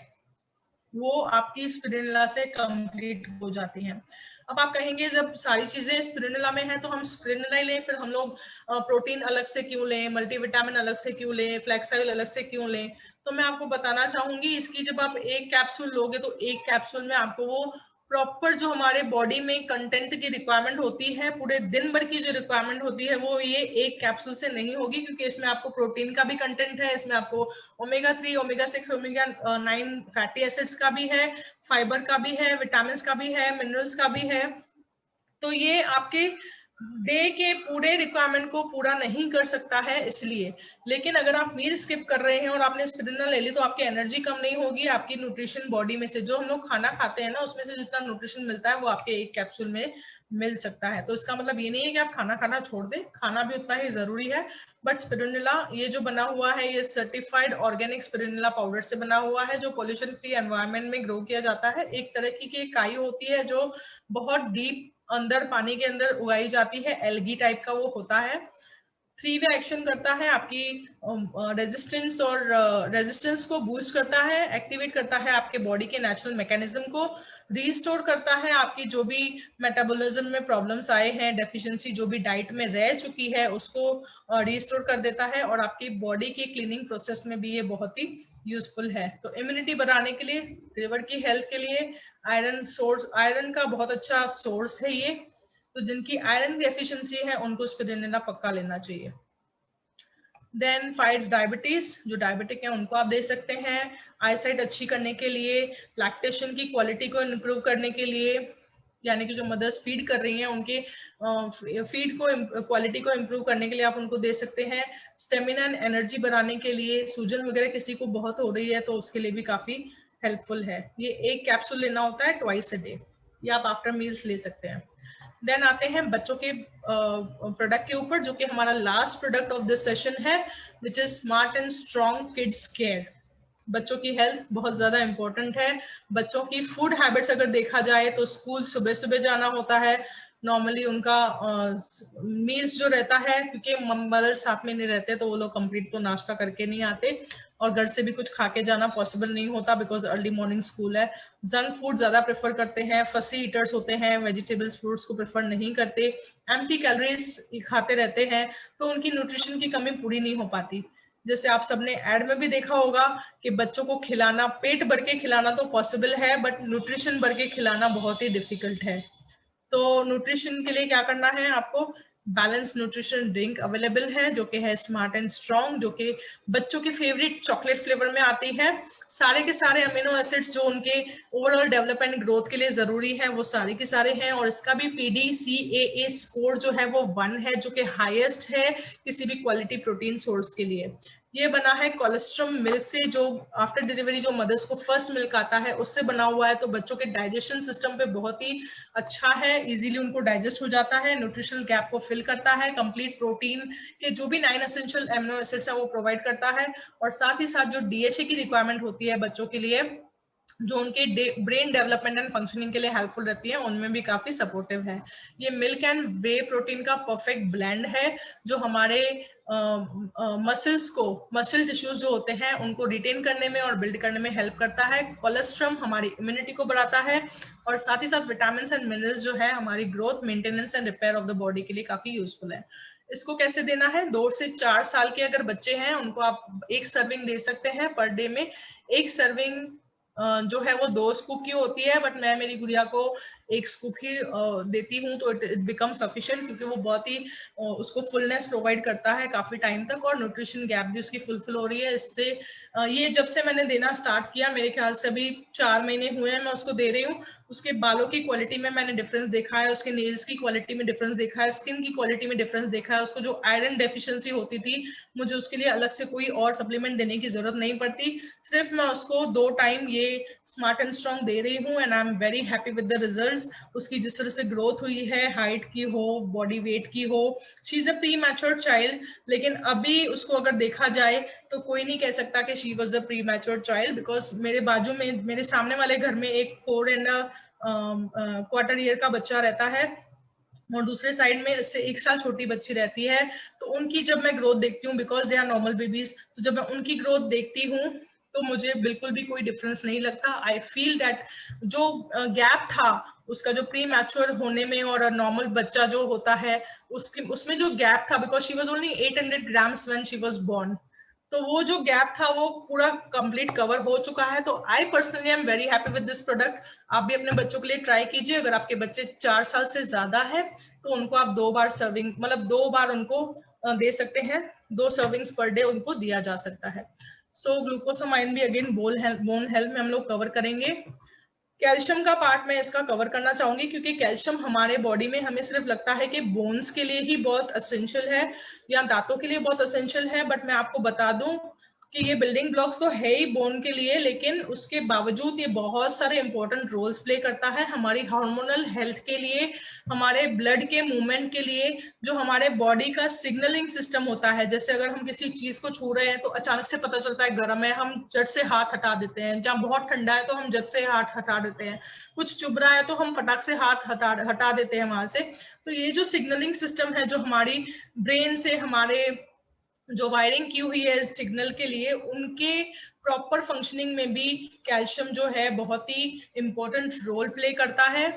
वो आपकी स्पिरुलिना से कंप्लीट हो जाती हैं। अब आप कहेंगे जब सारी चीजें स्पिरुलिना में हैं तो हम स्पिरुलिना ही लें, फिर हम लोग प्रोटीन अलग से क्यों लें, मल्टीविटामिन अलग से क्यों लें, फ्लैक्स ऑयल अलग से क्यों लें? तो मैं आपको बताना चाहूंगी, इसकी जब आप एक कैप्सूल लोगे तो एक कैप्सूल में आपको वो प्रॉपर जो हमारे बॉडी में कंटेंट की रिक्वायरमेंट होती है, पूरे दिन भर की जो रिक्वायरमेंट होती है, वो ये एक कैप्सूल से नहीं होगी, क्योंकि इसमें आपको प्रोटीन का भी कंटेंट है, इसमें आपको omega 3, omega 6, omega 9 fatty acids का भी है, फाइबर का भी है, विटामिन का भी है, मिनरल्स का भी है। तो ये आपके डे के पूरे रिक्वायरमेंट को पूरा नहीं कर सकता है इसलिए। लेकिन अगर आप मील स्किप कर रहे हैं और आपने स्पिरुलिना ले ली तो आपकी एनर्जी कम नहीं होगी, आपकी न्यूट्रिशन बॉडी में से जो हम लोग खाना खाते हैं ना, उसमें से जितना न्यूट्रिशन मिलता है वो आपके एक कैप्सूल में मिल सकता है। तो इसका मतलब ये नहीं है कि आप खाना खाना छोड़ दें, खाना भी उतना ही जरूरी है। बट स्पिरुलिना ये जो बना हुआ है, ये सर्टिफाइड ऑर्गेनिक स्पिरुलिना पाउडर से बना हुआ है, जो पॉल्यूशन फ्री एनवायरनमेंट में ग्रो किया जाता है। एक तरह की इकाई होती है जो बहुत डीप अंदर पानी के अंदर उगाई जाती है, एल्गी टाइप का वो होता है। 3 वे एक्शन करता है, आपकी रेजिस्टेंस और रेजिस्टेंस को बूस्ट करता है, एक्टिवेट करता है आपके बॉडी के नेचुरल मैकेनिज्म को, रीस्टोर करता है आपकी जो भी मेटाबॉलिज्म में प्रॉब्लम्स आए हैं, डेफिशिएंसी जो भी डाइट में रह चुकी है उसको रीस्टोर कर देता है, और आपकी बॉडी की क्लीनिंग प्रोसेस में भी ये बहुत ही यूजफुल है। तो इम्यूनिटी बढ़ाने के लिए, लिवर की हेल्थ के लिए, आयरन का बहुत अच्छा सोर्स है ये। तो जिनकी आयरन डेफिशिएंसी है उनको स्पिरुलिना पक्का लेना चाहिए। देन फाइट्स डायबिटीज, जो डायबिटिक है उनको आप दे सकते हैं। आईसाइट अच्छी करने के लिए, लैक्टेशन की क्वालिटी को इम्प्रूव करने के लिए, यानी कि जो मदर्स फीड कर रही हैं उनके फीड को क्वालिटी को इम्प्रूव करने के लिए आप उनको दे सकते हैं। स्टेमिना एंड एनर्जी बढ़ाने के लिए, सूजन वगैरह किसी को बहुत हो रही है तो उसके लिए भी काफी हेल्पफुल है। ये एक कैप्सूल लेना होता है ट्वाइस अ डे, या आप आफ्टर मील्स ले सकते हैं। देन आते हैं बच्चों के प्रोडक्ट के ऊपर, जो कि हमारा last product of this session है, which is smart and strong kids care. बच्चों की हेल्थ बहुत ज्यादा इंपॉर्टेंट है। बच्चों की फूड हैबिट्स अगर देखा जाए तो स्कूल सुबह सुबह जाना होता है, नॉर्मली उनका मील्स जो रहता है, क्योंकि मदर साथ में नहीं रहते तो वो लोग कंप्लीट तो नाश्ता करके नहीं आते, और घर से भी कुछ खा के जाना पॉसिबल नहीं होता बिकॉज अर्ली मॉर्निंग स्कूल है। जंक फूड ज्यादा प्रेफर करते हैं, फसी ईटर्स होते हैं, वेजिटेबल्स फ्रूट्स को प्रेफर नहीं करते, एम्प्टी कैलोरीज खाते रहते हैं, तो उनकी न्यूट्रिशन की कमी पूरी नहीं हो पाती। जैसे आप सबने एड में भी देखा होगा कि बच्चों को खिलाना, पेट भर के खिलाना तो पॉसिबल है, बट न्यूट्रिशन भर के खिलाना बहुत ही डिफिकल्ट है। तो न्यूट्रिशन के लिए क्या करना है, आपको बैलेंस न्यूट्रिशन ड्रिंक अवेलेबल है, जो कि है स्मार्ट एंड स्ट्रॉन्ग, जो कि बच्चों के फेवरेट चॉकलेट फ्लेवर में आती है। सारे के सारे अमीनो एसिड्स जो उनके ओवरऑल डेवलपमेंट ग्रोथ के लिए जरूरी है वो सारे के सारे हैं, और इसका भी PDCAA स्कोर जो है वो 1 है, जो कि हाईएस्ट है किसी भी क्वालिटी प्रोटीन सोर्स के लिए। ये बना है कोलेस्ट्रम मिल्क से, जो आफ्टर डिलीवरी जो मदर्स को फर्स्ट मिल्क आता है उससे बना हुआ है, तो बच्चों के डाइजेशन सिस्टम पे बहुत ही अच्छा है, इजीली उनको डाइजेस्ट हो जाता है, न्यूट्रिशनल गैप को फिल करता है, कंप्लीट प्रोटीन के जो भी 9 एसेंशियल एमिनो एसिड्स है वो प्रोवाइड करता है, और साथ ही साथ जो DHA की रिक्वायरमेंट होती है बच्चों के लिए, जो उनके ब्रेन डेवलपमेंट एंड फंक्शनिंग के लिए हेल्पफुल रहती है, उनमें भी काफी सपोर्टिव है। ये मिल्क एंड वे प्रोटीन का परफेक्ट ब्लेंड है, जो हमारे मसल्स को, मसल टिश्यूज जो होते हैं उनको रिटेन करने में और बिल्ड करने में हेल्प करता है। कोलेस्ट्रम हमारी इम्यूनिटी को बढ़ाता है, और साथ ही साथ विटामिन एंड मिनरल्स जो है हमारी growth, maintenance and repair of the body के लिए काफी यूजफुल है। इसको कैसे देना है, 2 से 4 साल के अगर बच्चे हैं उनको आप 1 सर्विंग दे सकते हैं पर डे में। 1 सर्विंग जो है वो 2 स्कूप की होती है, बट मैं मेरी गुड़िया को 1 स्कूप ही देती हूँ, तो इट बिकम सफिशिएंट, क्योंकि वो बहुत ही उसको फुलनेस प्रोवाइड करता है काफी टाइम तक, और न्यूट्रिशन गैप भी उसकी फुलफिल हो रही है इससे। ये जब से मैंने देना स्टार्ट किया, मेरे ख्याल से अभी 4 महीने हुए हैं मैं उसको दे रही हूँ, उसके बालों की क्वालिटी में मैंने डिफरेंस देखा है, उसके नेल्स की क्वालिटी में डिफरेंस देखा है, स्किन की क्वालिटी में डिफरेंस देखा है। उसको जो आयरन डेफिशिएंसी होती थी, मुझे उसके लिए अलग से कोई और सप्लीमेंट देने की जरूरत नहीं पड़ती, सिर्फ मैं उसको 2 टाइम ये स्मार्ट एंड स्ट्रॉन्ग दे रही हूँ, and I am very happy with the result. Years उसकी जिस तरह से ग्रोथ हुई है, हाइट की हो, बॉडी वेट की हो, she is a pre mature child. लेकिन अभी उसको अगर देखा जाए तो कोई नहीं कह सकता कि she was a pre mature child, because मेरे बाजू में, मेरे सामने वाले घर में एक 4.25 ईयर का बच्चा रहता है और दूसरे साइड में इससे 1 साल छोटी बच्ची रहती है। तो उनकी जब मैं ग्रोथ देखती हूँ, because they are normal babies, तो जब मैं उनकी ग्रोथ देखती हूँ तो मुझे बिल्कुल भी कोई डिफरेंस नहीं लगता। आई फील दैट जो गैप था उसका, जो प्री मैच्योर होने में और नॉर्मल बच्चा जो होता है उसमें जो गैप था, because she was only 800 grams when she was born, तो वो जो गैप था वो पूरा कंप्लीट कवर हो चुका है। तो I personally M very happy with this product. आप भी अपने बच्चों के लिए ट्राई कीजिए। अगर आपके बच्चे 4 साल से ज्यादा है तो उनको आप 2 बार सर्विंग, मतलब 2 बार उनको दे सकते हैं, 2 सर्विंग्स पर डे उनको दिया जा सकता है। सो ग्लूकोसामाइन भी अगेन बोन हेल्थ में हम लोग कवर करेंगे। कैल्शियम का पार्ट मैं इसका कवर करना चाहूंगी, क्योंकि कैल्शियम हमारे बॉडी में, हमें सिर्फ लगता है कि बोन्स के लिए ही बहुत असेंशियल है या दांतों के लिए बहुत असेंशियल है, बट मैं आपको बता दूं कि ये बिल्डिंग ब्लॉक्स तो है ही बोन के लिए, लेकिन उसके बावजूद ये बहुत सारे इंपॉर्टेंट रोल्स प्ले करता है हमारी हार्मोनल हेल्थ के लिए, हमारे ब्लड के मूवमेंट के लिए, जो हमारे बॉडी का सिग्नलिंग सिस्टम होता है। जैसे अगर हम किसी चीज को छू रहे हैं तो अचानक से पता चलता है गर्म है, हम झट से हाथ हटा देते हैं, जहाँ बहुत ठंडा है तो हम झट से हाथ हटा देते हैं, कुछ चुभ रहा है तो हम फटाक से हाथ हटा देते हैं वहां से। तो ये जो सिग्नलिंग सिस्टम है, जो हमारी ब्रेन से हमारे जो वायरिंग की हुई है सिग्नल के लिए, उनके प्रॉपर फंक्शनिंग में भी कैल्शियम जो है बहुत ही इंपॉर्टेंट रोल प्ले करता है।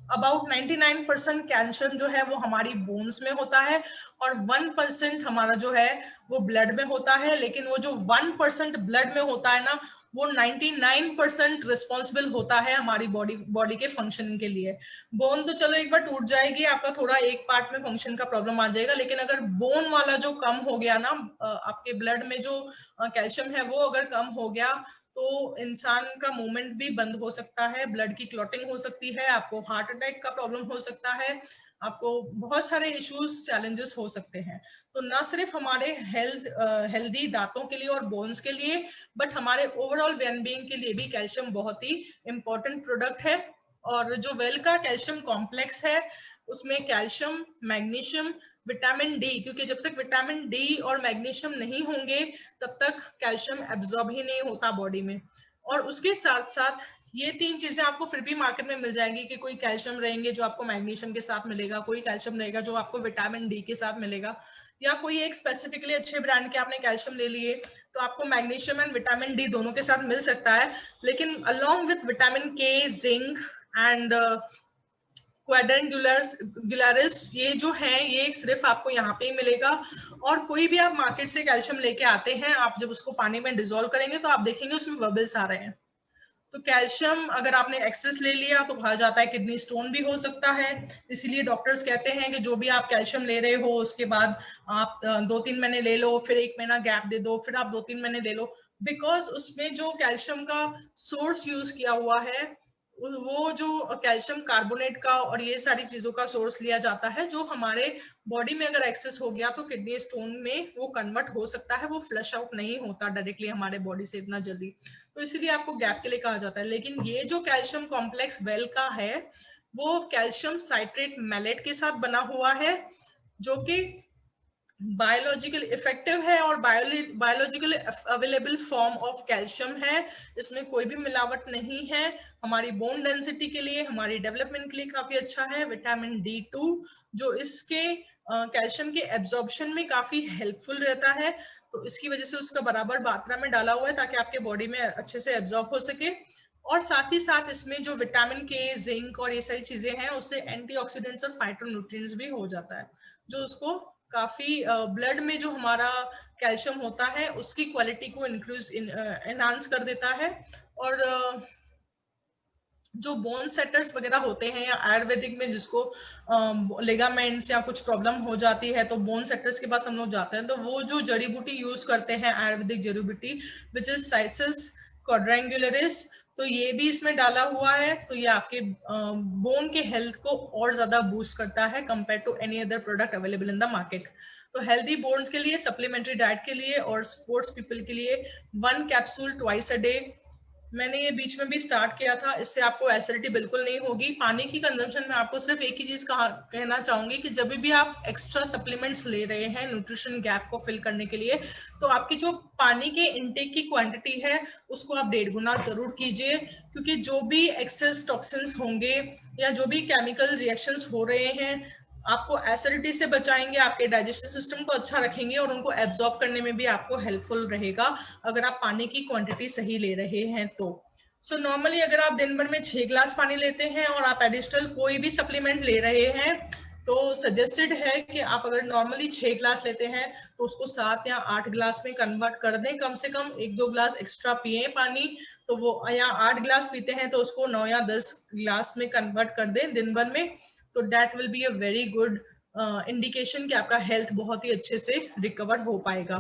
अबाउट 99% कैल्शियम जो है वो हमारी बोन्स में होता है और 1% हमारा जो है वो ब्लड में होता है। लेकिन वो जो 1% ब्लड में होता है ना, वो 99% रिस्पॉन्सिबल होता है हमारी बॉडी के फंक्शनिंग के लिए। बोन तो चलो एक बार टूट जाएगी, आपका थोड़ा एक पार्ट में फंक्शन का प्रॉब्लम आ जाएगा, लेकिन अगर बोन वाला जो कम हो गया ना, आपके ब्लड में जो कैल्शियम है वो अगर कम हो गया तो इंसान का मूवमेंट भी बंद हो सकता है, ब्लड की क्लॉटिंग हो सकती है, आपको हार्ट अटैक का प्रॉब्लम हो सकता है, आपको बहुत सारे इश्यूज, चैलेंजेस हो सकते हैं। तो ना सिर्फ हमारे हेल्दी दांतों के लिए और बोन्स के लिए, बट हमारे ओवरऑल वेल बीइंग के लिए भी कैल्शियम बहुत ही इंपॉर्टेंट प्रोडक्ट है। और जो वेल का कैल्शियम कॉम्प्लेक्स है उसमें कैल्शियम, मैग्नीशियम, विटामिन डी, क्योंकि जब तक विटामिन डी और मैग्नीशियम नहीं होंगे तब तक कैल्शियम एब्जॉर्ब ही नहीं होता बॉडी में। और उसके साथ साथ ये 3 चीजें आपको फिर भी मार्केट में मिल जाएंगी कि कोई कैल्शियम रहेंगे जो आपको मैग्नीशियम के साथ मिलेगा, कोई कैल्शियम रहेगा जो आपको विटामिन डी के साथ मिलेगा, या कोई एक स्पेसिफिकली अच्छे ब्रांड के आपने कैल्शियम ले लिए तो आपको मैग्नीशियम एंड विटामिन डी दोनों के साथ मिल सकता है। लेकिन अलोंग विथ विटामिन के, जिंक एंड क्वाड्रेंगुलरिस, ये जो है ये सिर्फ आपको यहाँ पे ही मिलेगा। और कोई भी आप मार्केट से कैल्शियम लेके आते हैं, आप जब उसको पानी में डिसॉल्व करेंगे तो आप देखेंगे उसमें बबल्स आ रहे हैं। तो कैल्शियम अगर आपने एक्सेस ले लिया तो कहा जाता है किडनी स्टोन भी हो सकता है। इसीलिए डॉक्टर्स कहते हैं कि जो भी आप कैल्शियम ले रहे हो उसके बाद आप 2-3 महीने ले लो, फिर 1 महीना गैप दे दो, फिर आप 2-3 महीने ले लो, बिकॉज उसमें जो कैल्शियम का सोर्स यूज किया हुआ है वो जो कैल्शियम कार्बोनेट का और ये सारी चीजों का सोर्स लिया जाता है, जो हमारे बॉडी में अगर एक्सेस हो गया तो किडनी स्टोन में वो कन्वर्ट हो सकता है, वो फ्लश आउट नहीं होता डायरेक्टली हमारे बॉडी से इतना जल्दी। तो इसीलिए आपको गैप के लिए कहा जाता है। लेकिन ये जो कैल्शियम कॉम्प्लेक्स वेल का है वो कैल्शियम साइट्रेट मैलेट के साथ बना हुआ है, जो कि बायोलॉजिकल इफेक्टिव है और biological available form of calcium है। इसमें कोई भी मिलावट नहीं है। हमारी बोन डेंसिटी के लिए, हमारी डेवलपमेंट के लिए काफी अच्छा है। विटामिन D2 जो इसके कैल्शियम के एब्जॉर्प्शन में काफी हेल्पफुल रहता है, तो इसकी वजह से उसका बराबर मात्रा में डाला हुआ है ताकि आपके बॉडी में अच्छे से एब्जॉर्ब हो सके। और साथ ही साथ इसमें जो विटामिन के, जिंक और ये सारी चीजें हैं उससे एंटीऑक्सीडेंट्स और फाइटोन्यूट्रिएंट्स भी हो जाता है, जो उसको काफी ब्लड में जो हमारा कैल्शियम होता है उसकी क्वालिटी को एनहांस कर देता है। और जो बोन सेटर्स वगैरह होते हैं या आयुर्वेदिक में जिसको लिगामेंट्स या कुछ प्रॉब्लम हो जाती है तो बोन सेटर्स के पास हम लोग जाते हैं, तो वो जो जड़ी बूटी यूज करते हैं आयुर्वेदिक जड़ी बूटी विच इज साइसिस क्वाड्रेंगुलरिस, तो ये भी इसमें डाला हुआ है। तो ये आपके बोन के हेल्थ को और ज्यादा बूस्ट करता है compare to any other product available in the market. तो हेल्दी बोन्स के लिए, सप्लीमेंट्री डाइट के लिए और स्पोर्ट्स पीपल के लिए 1 कैप्सूल ट्वाइस अ डे मैंने ये बीच में भी स्टार्ट किया था, इससे आपको एसिडिटी बिल्कुल नहीं होगी। पानी की कंजम्पशन में आपको सिर्फ एक ही चीज कहना चाहूंगी कि जब भी आप एक्स्ट्रा सप्लीमेंट्स ले रहे हैं न्यूट्रिशन गैप को फिल करने के लिए, तो आपकी जो पानी के इनटेक की क्वांटिटी है उसको आप 1.5 गुना जरूर कीजिए, क्योंकि जो भी एक्सेस टॉक्सिन्स होंगे या जो भी केमिकल रिएक्शंस हो रहे हैं आपको एसिडिटी से बचाएंगे, आपके डाइजेस्टिव सिस्टम को अच्छा रखेंगे और उनको एब्जॉर्ब करने में भी आपको हेल्पफुल रहेगा अगर आप पानी की क्वांटिटी सही ले रहे हैं तो। सो नॉर्मली अगर आप दिन भर में 6 ग्लास पानी लेते हैं और आप एडिशनल कोई भी सप्लीमेंट ले रहे हैं तो सजेस्टेड है कि आप अगर नॉर्मली 6 ग्लास लेते हैं तो उसको 7 या 8 ग्लास में कन्वर्ट कर दें, कम से कम 1-2 ग्लास एक्स्ट्रा पिए पानी, तो वो या 8 ग्लास पीते हैं तो उसको 9 या 10 ग्लास में कन्वर्ट कर दें दिन भर में, तो that will be a very good indication कि आपका हेल्थ बहुत ही अच्छे से रिकवर हो पाएगा।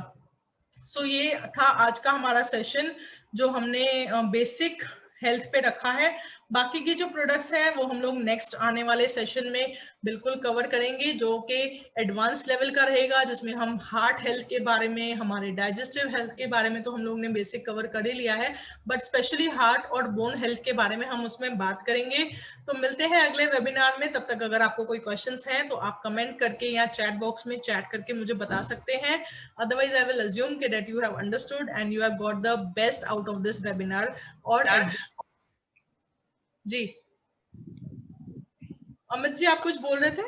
सो ये था आज का हमारा सेशन जो हमने बेसिक हेल्थ पे रखा है। बाकी के जो प्रोडक्ट्स हैं वो हम लोग नेक्स्ट आने वाले सेशन में बिल्कुल कवर करेंगे, जो कि एडवांस लेवल का रहेगा, जिसमें हम हार्ट हेल्थ के बारे में, हमारे डाइजेस्टिव हेल्थ के बारे में तो हम लोग ने बेसिक कवर कर ही लिया है, बट स्पेशली हार्ट और बोन हेल्थ के बारे में हम उसमें बात करेंगे। तो मिलते हैं अगले वेबिनार में, तब तक अगर आपको कोई क्वेश्चंस हैं तो आप कमेंट करके या चैट बॉक्स में चैट करके मुझे बता सकते हैं। Otherwise I will assume that you have understood and you have got the best out of this webinar और जी अमित जी आप कुछ बोल रहे थे?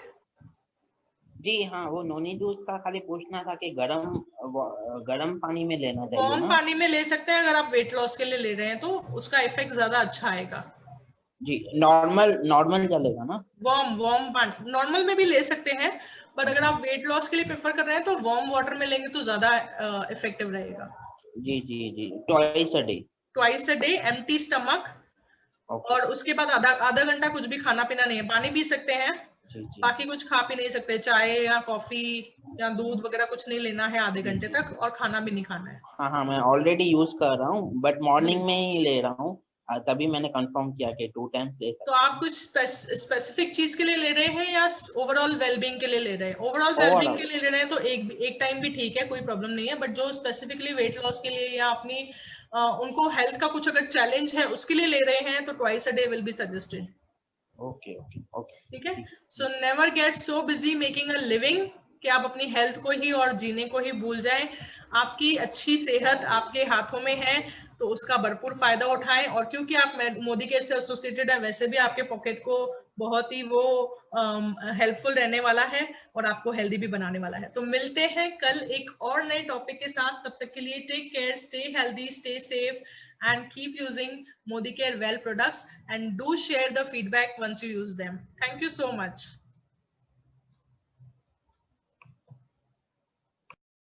जी हाँ, वो नोनी जूस का खाली पूछना था कि गरम पानी में लेना चाहिए वार्म ना? पानी में ले सकते हैं, अगर आप वेट लॉस के लिए ले रहे हैं तो उसका इफेक्ट ज्यादा अच्छा आएगा। जी, नॉर्मल चलेगा ना? वार्म पानी नॉर्मल में भी ले सकते हैं, बट अगर आप वेट लॉस के लिए प्रेफर कर रहे हैं तो वार्म वाटर में लेंगे तो ज्यादा इफेक्टिव रहेगा। जी जी जी, twice a day empty stomach, और उसके बाद आधा घंटा कुछ भी खाना पीना नहीं है। पानी पी सकते हैं, बाकी कुछ खा पी नहीं सकते, चाय या कॉफी या दूध वगैरह कुछ नहीं लेना है आधे घंटे तक, और खाना भी नहीं खाना है। हाँ, मैं ऑलरेडी यूज कर रहा हूँ, बट मॉर्निंग में ही ले रहा हूँ, तभी मैंने कंफर्म किया कि 2 टाइम्स ले सकते। तो आप कुछ स्पेसिफिक चीज के लिए ले रहे हैं या ओवरऑल वेलबींग के लिए ले रहे हैं? ओवरऑल वेलबींग के लिए ले रहे हैं तो एक टाइम भी ठीक है, कोई प्रॉब्लम नहीं है, बट जो स्पेसिफिकली वेट लॉस के लिए या अपनी उनको हेल्थ का कुछ अगर चैलेंज है उसके लिए ले रहे हैं तो twice a day will be suggested. Okay, ठीक है। So never get so busy making a living कि आप अपनी हेल्थ को ही और जीने को ही भूल जाएं। आपकी अच्छी सेहत आपके हाथों में है तो उसका भरपूर फायदा उठाएं, और क्योंकि आप मोदी केयर से एसोसिएटेड है वैसे भी आपके पॉकेट को बहुत ही वो हेल्पफुल रहने वाला है और आपको हेल्दी भी बनाने वाला है। तो मिलते हैं कल एक और नए टॉपिक के साथ, तब तक के लिए take care, stay healthy, stay safe and keep using Modicare well products and do share the feedback once you use them. Thank you so much.